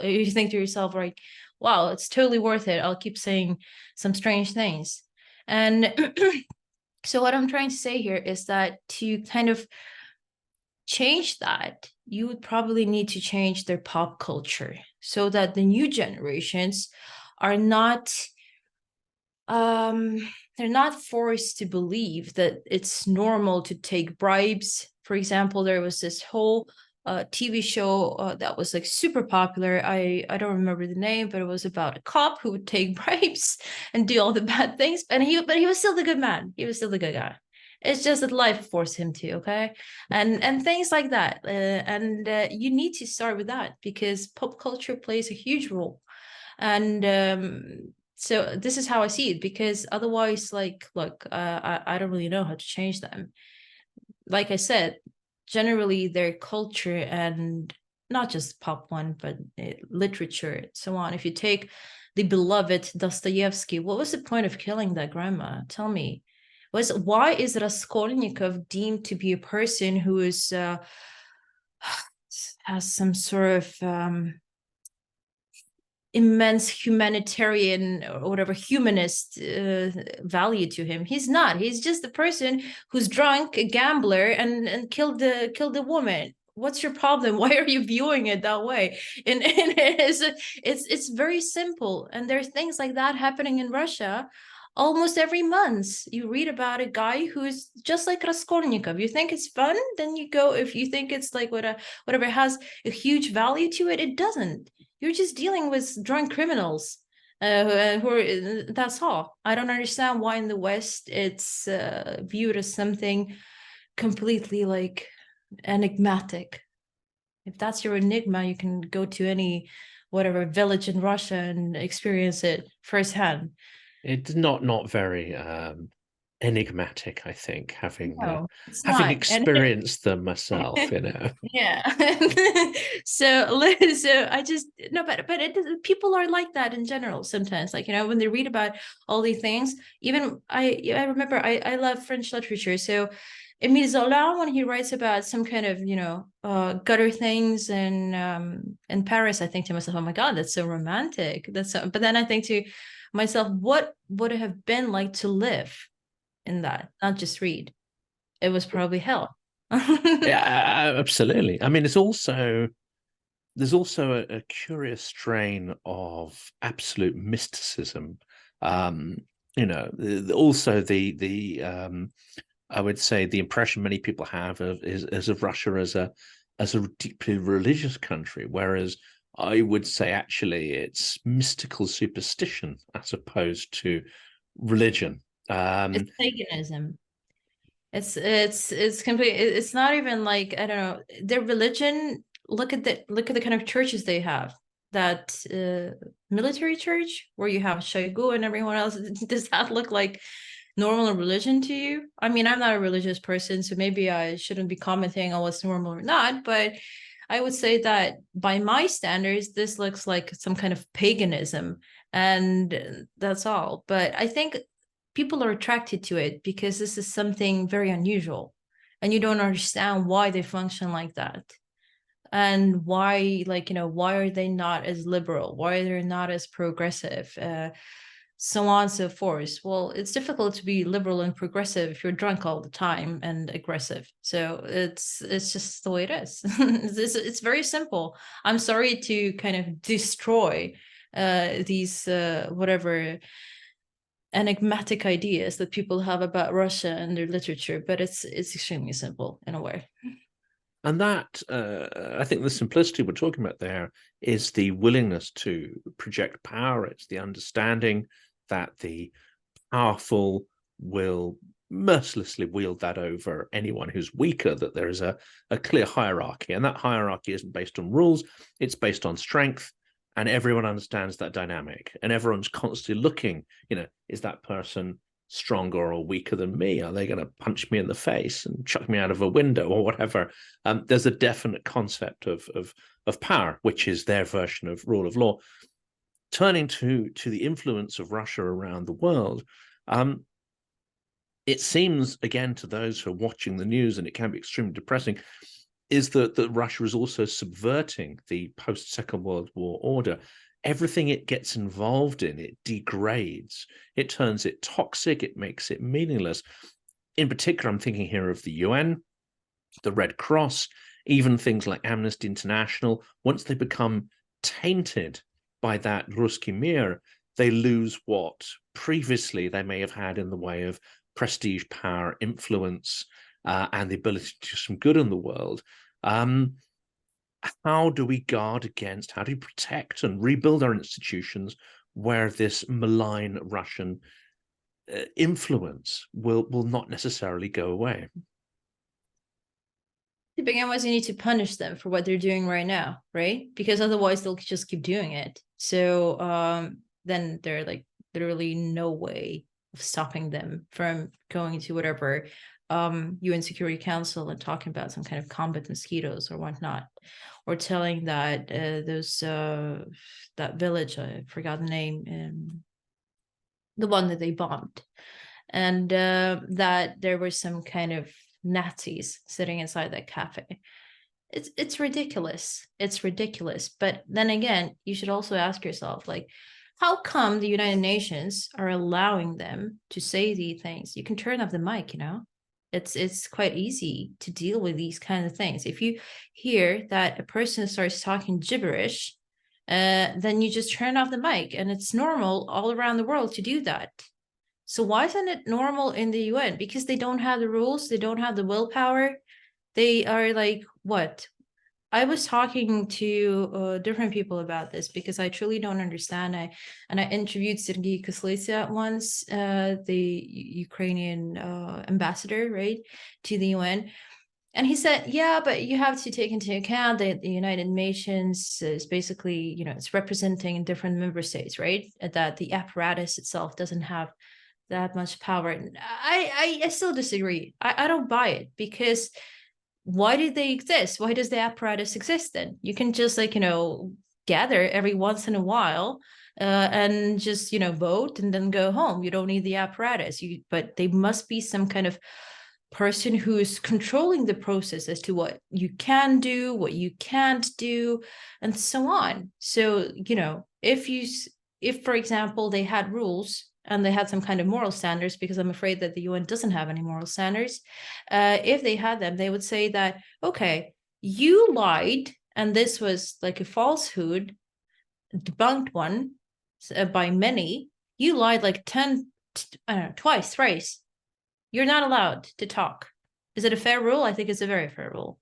B: right, wow, it's totally worth it. I'll keep saying some strange things. And so what I'm trying to say here is that to kind of change that, you would probably need to change their pop culture so that the new generations are not they're not forced to believe that it's normal to take bribes. For example, there was this whole TV show that was like super popular. I don't remember the name, but it was about a cop who would take bribes and do all the bad things. But he was still the good man. He was still the good guy. It's just that life forced him to, okay? And things like that. You need to start with that because pop culture plays a huge role. And so this is how I see it, because otherwise, like, look, I don't really know how to change them. Like I said, generally their culture, and not just pop one, but literature and so on. If you take the beloved Dostoevsky, what was the point of killing that grandma? Tell me. Why is Raskolnikov deemed to be a person who is has some sort of immense humanitarian or whatever humanist value to him? He's not. He's just a person who's drunk, a gambler, and killed the woman. What's your problem? Why are you viewing it that way? And it's very simple. And there are things like that happening in Russia. Almost every month you read about a guy who's just like Raskolnikov. You think it's fun, then you go. If you think it's like whatever has a huge value to it, it doesn't. You're just dealing with drunk criminals that's all. I don't understand why in the West it's viewed as something completely like enigmatic. If that's your enigma, you can go to any whatever village in Russia and experience it firsthand.
A: It's not very enigmatic, I think, having experienced them myself,
B: Yeah. So I just no, but people are like that in general sometimes. Like, when they read about all these things, even I remember I love French literature. So Émile Zola, when he writes about some kind of gutter things in Paris, I think to myself, oh my God, that's so romantic. But then I think to myself, what would it have been like to live in that, not just read? It was probably hell.
A: Yeah, absolutely. I mean, there's also a curious strain of absolute mysticism. Also the I would say the impression many people have of Russia as a deeply religious country, whereas I would say actually it's mystical superstition as opposed to religion.
B: It's paganism. It's complete. It's not even like, I don't know, their religion. Look at the kind of churches they have. That military church where you have Shoigu and everyone else. Does that look like normal religion to you? I mean, I'm not a religious person, so maybe I shouldn't be commenting on what's normal or not. But I would say that by my standards, this looks like some kind of paganism, and that's all. But I think people are attracted to it because this is something very unusual, and you don't understand why they function like that. And why, like, why are they not as liberal? Why are they not as progressive? So on and so forth. Well, it's difficult to be liberal and progressive if you're drunk all the time and aggressive. So it's just the way it is. It's very simple. I'm sorry to kind of destroy these whatever enigmatic ideas that people have about Russia and their literature, but it's extremely simple in a way.
A: And that, I think the simplicity we're talking about there is the willingness to project power. It's the understanding that the powerful will mercilessly wield that over anyone who's weaker, that there is a clear hierarchy. And that hierarchy isn't based on rules, it's based on strength. And everyone understands that dynamic. And everyone's constantly looking, is that person stronger or weaker than me? Are they going to punch me in the face and chuck me out of a window or whatever? There's a definite concept of power, which is their version of rule of law. Turning to the influence of Russia around the world, it seems, again, to those who are watching the news, and it can be extremely depressing, is that Russia is also subverting the post-Second World War order. Everything it gets involved in, it degrades. It turns it toxic. It makes it meaningless. In particular, I'm thinking here of the UN, the Red Cross, even things like Amnesty International. Once they become tainted by that Ruski Mir, they lose what previously they may have had in the way of prestige, power, influence, and the ability to do some good in the world. How do we guard against, how do we protect and rebuild our institutions where this malign Russian influence will not necessarily go away?
B: To begin with, you need to punish them for what they're doing right now, right? Because otherwise they'll just keep doing it. So then there's like literally no way of stopping them from going to whatever UN Security Council and talking about some kind of combat mosquitoes or whatnot, or telling that that village, I forgot the name, the one that they bombed, and that there were some kind of Nazis sitting inside that cafe. It's ridiculous. It's ridiculous. But then again, you should also ask yourself, like, how come the United Nations are allowing them to say these things? You can turn off the mic, It's quite easy to deal with these kind of things. If you hear that a person starts talking gibberish, then you just turn off the mic, and it's normal all around the world to do that. So why isn't it normal in the UN? Because they don't have the rules, they don't have the willpower. They are like, what? I was talking to different people about this because I truly don't understand. I interviewed Sergei Koslitsa once, the Ukrainian ambassador, right, to the UN. And he said, yeah, but you have to take into account that the United Nations is basically, it's representing different member states, right? That the apparatus itself doesn't have that much power. I still disagree. I don't buy it, because why did they exist? Why does the apparatus exist then? You can just gather every once in a while and just vote and then go home. You don't need the apparatus. But they must be some kind of person who is controlling the process as to what you can do, what you can't do, and so on. So if for example they had rules and they had some kind of moral standards, because I'm afraid that the UN doesn't have any moral standards. If they had them, they would say that, okay, you lied, and this was like a falsehood, debunked one by many. You lied like 10, I don't know, twice, thrice. You're not allowed to talk. Is it a fair rule? I think it's a very fair rule.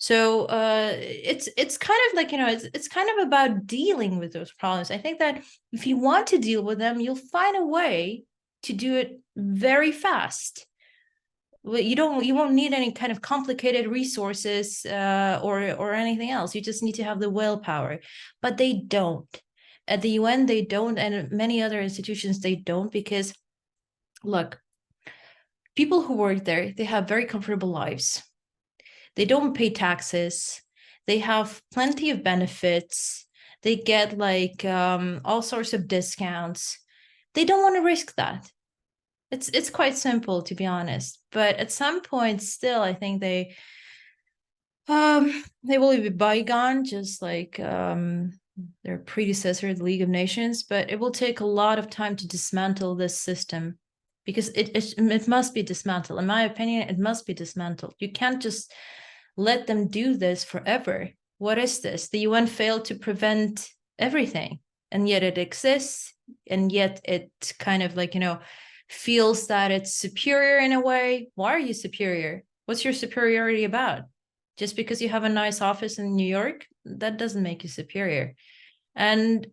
B: So it's kind of like, it's kind of about dealing with those problems. I think that if you want to deal with them, you'll find a way to do it very fast. You won't need any kind of complicated resources or anything else. You just need to have the willpower. But they don't. At the UN, they don't, and many other institutions, they don't, because look, people who work there, they have very comfortable lives. They don't pay taxes. They have plenty of benefits. They get like all sorts of discounts. They don't want to risk that. It's quite simple, to be honest. But at some point, still, I think they will be bygone, just like their predecessor, the League of Nations. But it will take a lot of time to dismantle this system, because it must be dismantled. In my opinion, it must be dismantled. You can't just let them do this forever. What is this? The UN failed to prevent everything, and yet it exists, and yet it kind of like, feels that it's superior in a way. Why are you superior? What's your superiority about? Just because you have a nice office in New York, that doesn't make you superior. And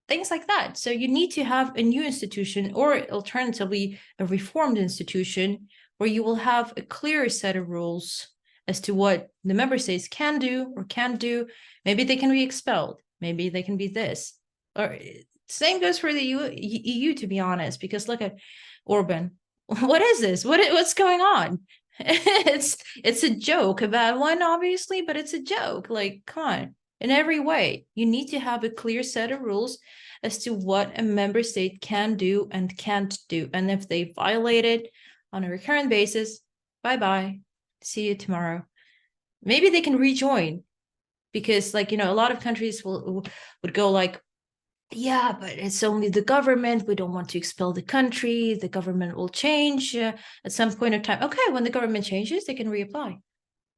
B: things like that. So you need to have a new institution, or alternatively, a reformed institution, where you will have a clearer set of rules as to what the member states can do or can't do. Maybe they can be expelled. Maybe they can be this. Or same goes for the EU, to be honest, because look at Orban. What is this? What's going on? It's a joke, a bad one, obviously, but it's a joke. Like, come on. In every way, you need to have a clear set of rules as to what a member state can do and can't do. And if they violate it on a recurrent basis, bye-bye. See you tomorrow. Maybe they can rejoin, because like, a lot of countries would go like, yeah, but it's only the government. We don't want to expel the country. The government will change at some point of time. Okay, when the government changes, they can reapply.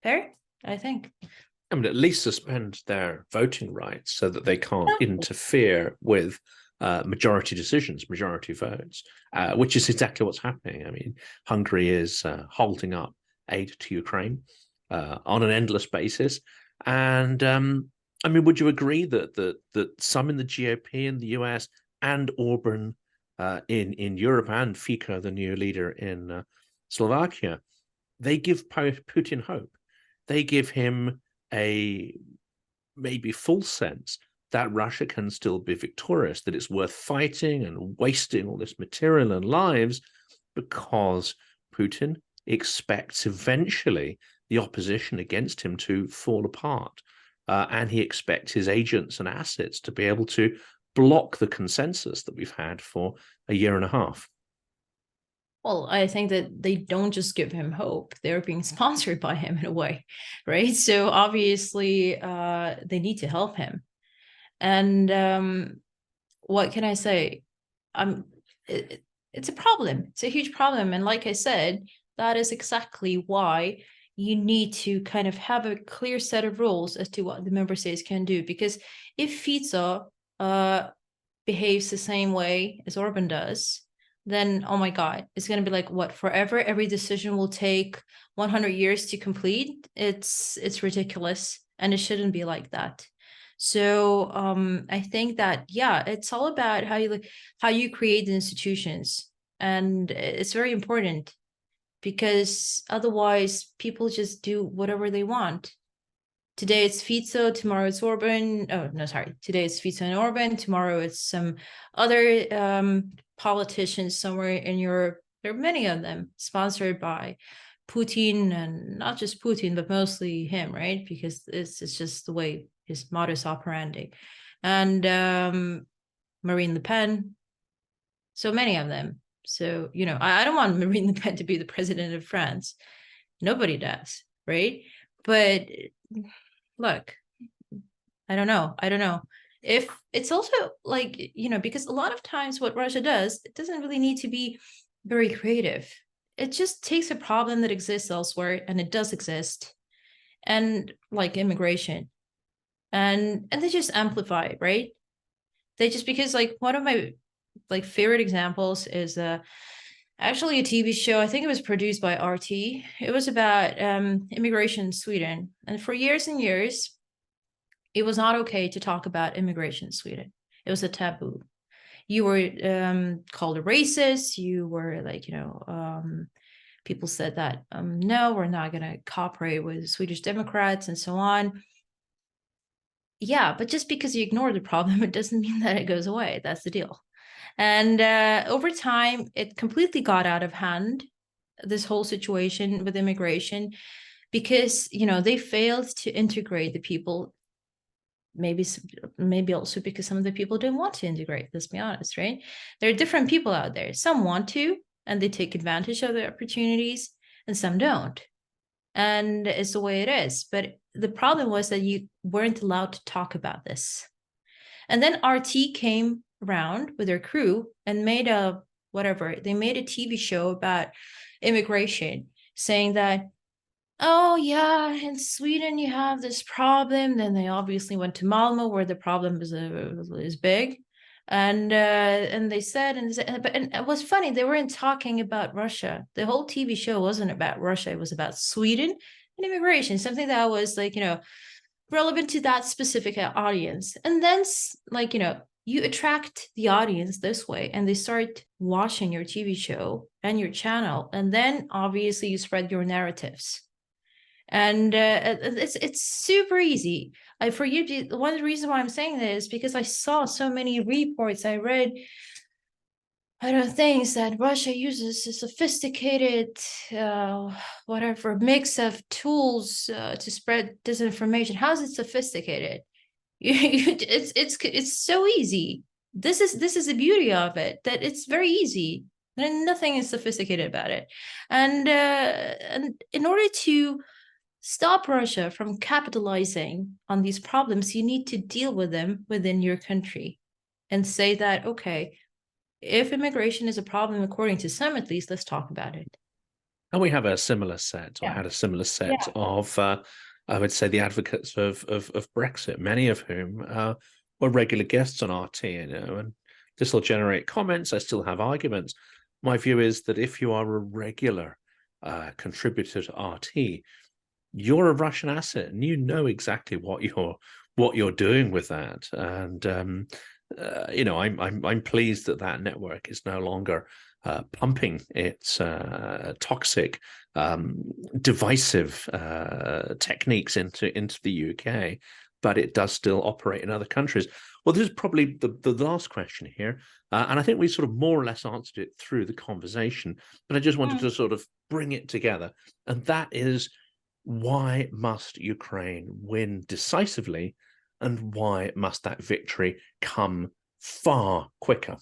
B: Fair, I think.
A: I mean, at least suspend their voting rights so that they can't interfere with majority decisions, majority votes, which is exactly what's happening. I mean, Hungary is holding up aid to Ukraine on an endless basis. And I mean, would you agree that some in the GOP in the US and Orban in Europe, and Fico, the new leader in Slovakia, they give Putin hope? They give him a maybe false sense that Russia can still be victorious, that it's worth fighting and wasting all this material and lives, because Putin expects eventually the opposition against him to fall apart. And he expects his agents and assets to be able to block the consensus that we've had for a year and a half.
B: Well, I think that they don't just give him hope. They're being sponsored by him in a way, right? So obviously, they need to help him. And what can I say? It's a problem. It's a huge problem. And like I said, that is exactly why you need to kind of have a clear set of rules as to what the member states can do. Because if Fico behaves the same way as Orban does, then, oh my God, it's going to be like, what, forever? Every decision will take 100 years to complete. It's ridiculous, and it shouldn't be like that. So I think that, yeah, it's all about how you create the institutions, and it's very important, because otherwise people just do whatever they want. Today it's Fico, tomorrow it's Orban. Oh, no, sorry. Today it's Fico and Orban. Tomorrow it's some other politicians somewhere in Europe. There are many of them sponsored by Putin, and not just Putin, but mostly him, right? Because it's just the way, his modus operandi. And Marine Le Pen, so many of them. So, I don't want Marine Le Pen to be the president of France. Nobody does, right? But look, I don't know. If it's also like, because a lot of times what Russia does, it doesn't really need to be very creative. It just takes a problem that exists elsewhere, and it does exist, and like immigration, and they just amplify it, right? They just, because like one of my like favorite examples is actually a TV show. I think it was produced by RT. It was about immigration in Sweden, and for years and years, it was not okay to talk about immigration in Sweden. It was a taboo. You were called a racist. You were like, people said that, no, we're not going to cooperate with Swedish Democrats and so on. Yeah, but just because you ignore the problem, it doesn't mean that it goes away. That's the deal. And over time, it completely got out of hand, this whole situation with immigration, because, you know, they failed to integrate the people. Maybe also because some of the people didn't want to integrate, let's be honest, right? There are different people out there. Some want to, and they take advantage of the opportunities, and some don't. And it's the way it is. But the problem was that you weren't allowed to talk about this. And then RT came around with their crew and made a TV show about immigration, saying that, oh yeah, in Sweden you have this problem. Then they obviously went to Malmo, where the problem is big, and they said, but it was funny, they weren't talking about Russia. The whole TV show wasn't about Russia; it was about Sweden and immigration, something that was, like, you know, relevant to that specific audience. And then, like, you know, you attract the audience this way, and they start watching your TV show and your channel, and then obviously you spread your narratives. And it's super easy. For you to, one of the reasons why I'm saying this is because I saw so many reports. I read, I don't know, things that Russia uses a sophisticated mix of tools to spread disinformation. How is it sophisticated? It's so easy. This is the beauty of it, that it's very easy and nothing is sophisticated about it. And in order to stop Russia from capitalizing on these problems, you need to deal with them within your country and say that, okay, if immigration is a problem, according to some at least, let's talk about it.
A: And we have a similar set, or
B: Yeah.
A: had a similar set
B: Yeah.
A: of, I would say, the advocates of Brexit, many of whom were regular guests on RT, you know, and this will generate comments. I still have arguments. My view is that if you are a regular contributor to RT, you're a Russian asset, and you know exactly what you're doing with that. And you know, I'm pleased that that network is no longer pumping its toxic, divisive techniques into the UK, but it does still operate in other countries. Well, this is probably the last question here, and I think we sort of more or less answered it through the conversation, but I just wanted to sort of bring it together, and that is, why must Ukraine win decisively, and why must that victory come far quicker?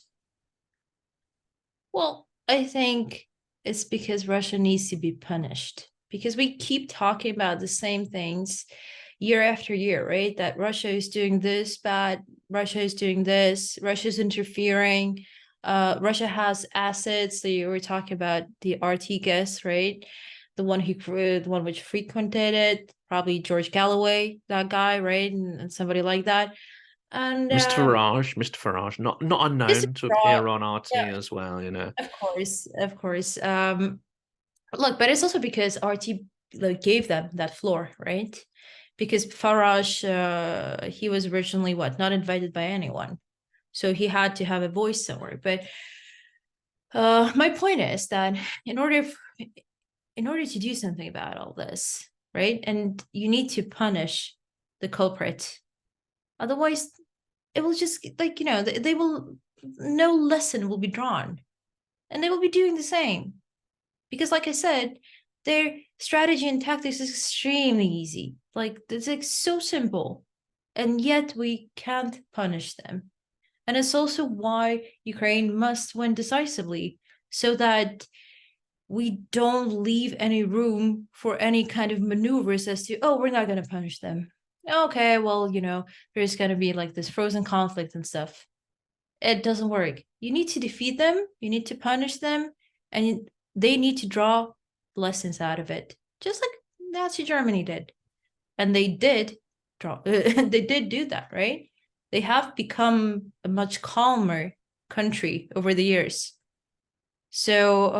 B: Well, I think it's because Russia needs to be punished, because we keep talking about the same things year after year, right? That Russia is doing this bad, Russia is doing this, Russia's interfering, Russia has assets. So you were talking about the RT guest, right? The one which frequented it, probably George Galloway, that guy, right? And somebody like that. And
A: Mr. Farage, not unknown to
B: Mr.
A: appear on RT
B: Yeah,
A: as well, you know.
B: of course, of course. Look, but it's also because RT, like, gave them that floor, right? Because Farage, he was originally not invited by anyone, so he had to have a voice somewhere. But my point is that in order to do something about all this, right, and you need to punish the culprit, otherwise it will just, like, you know, they will, no lesson will be drawn, and they will be doing the same. Because, like I said, their strategy and tactics is extremely easy. Like, it's like so simple, and yet we can't punish them. And it's also why Ukraine must win decisively, so that we don't leave any room for any kind of maneuvers as to, oh, we're not going to punish them. Okay, well, you know, there's going to be like this frozen conflict and stuff. It doesn't work. You need to defeat them, you need to punish them, and they need to draw lessons out of it, just like Nazi Germany did. And they did they did do that, right? They have become a much calmer country over the years. So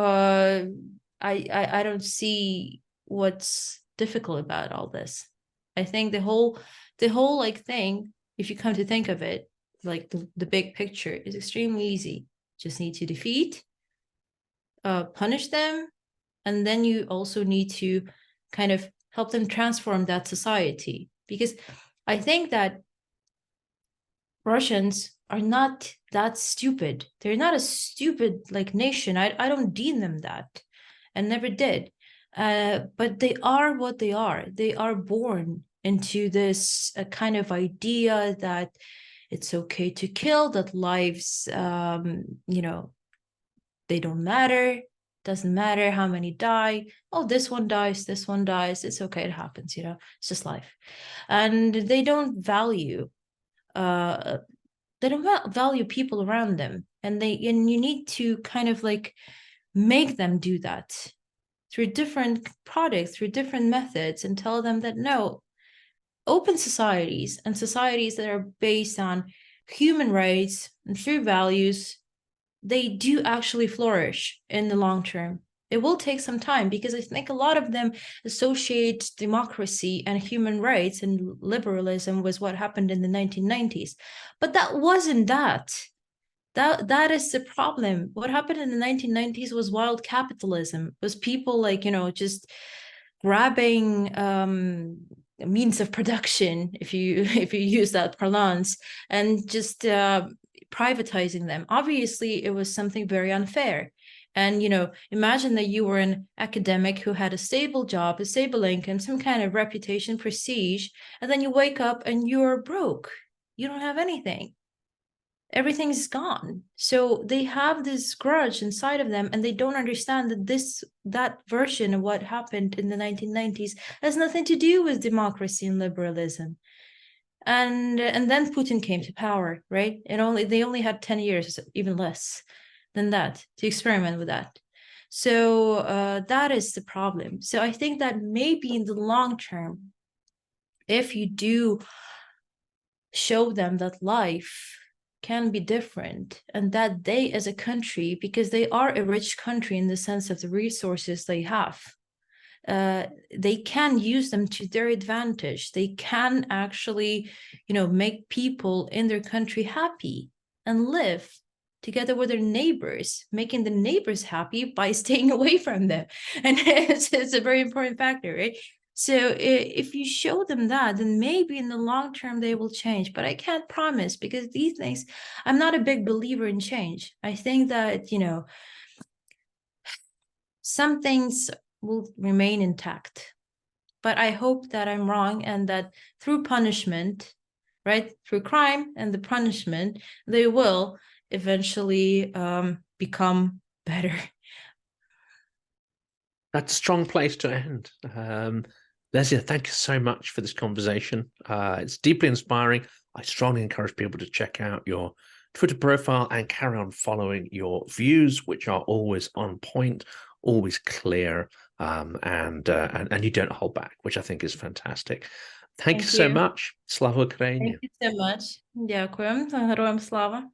B: I don't see what's difficult about all this. I think the whole like thing, if you come to think of it, like the big picture is extremely easy. Just need to defeat, punish them, and then you also need to kind of help them transform that society. Because I think that Russians are not that stupid. They're not a stupid like nation. I don't deem them that, and never did. But they are what they are. They are born into this kind of idea that it's okay to kill, that lives, they don't matter. Doesn't matter how many die. Oh, this one dies, this one dies. It's okay, it happens, it's just life. And they don't value people around them. And you need to kind of like make them do that through different products, through different methods, and tell them that no, open societies and societies that are based on human rights and true values, they do actually flourish in the long term. It will take some time because I think a lot of them associate democracy and human rights and liberalism with what happened in the 1990s. But that wasn't that. That is the problem. What happened in the 1990s was wild capitalism. It was people like, just grabbing means of production, if you use that parlance, and just privatizing them. Obviously, it was something very unfair. And, imagine that you were an academic who had a stable job, a stable income, some kind of reputation, prestige, and then you wake up and you're broke. You don't have anything. Everything's gone. So they have this grudge inside of them, and they don't understand that that version of what happened in the 1990s has nothing to do with democracy and liberalism. And then Putin came to power, right? They only had 10 years, even less than that, to experiment with that. So that is the problem. So I think that maybe in the long term, if you do show them that life can be different, and that they as a country, because they are a rich country in the sense of the resources they have, they can use them to their advantage. They can actually, make people in their country happy and live together with their neighbors, making the neighbors happy by staying away from them. And it's a very important factor, right? So if you show them that, then maybe in the long term they will change. But I can't promise, because these things, I'm not a big believer in change. I think that, some things will remain intact. But I hope that I'm wrong, and that through punishment, right, through crime and the punishment, they will eventually become better.
A: That's a strong place to end. Lesia, thank you so much for this conversation. It's deeply inspiring. I strongly encourage people to check out your Twitter profile and carry on following your views, which are always on point, always clear, and you don't hold back, which I think is fantastic. Thank you so much. Slava Ukraini.
B: Thank you so much. Дякую. Героям слава.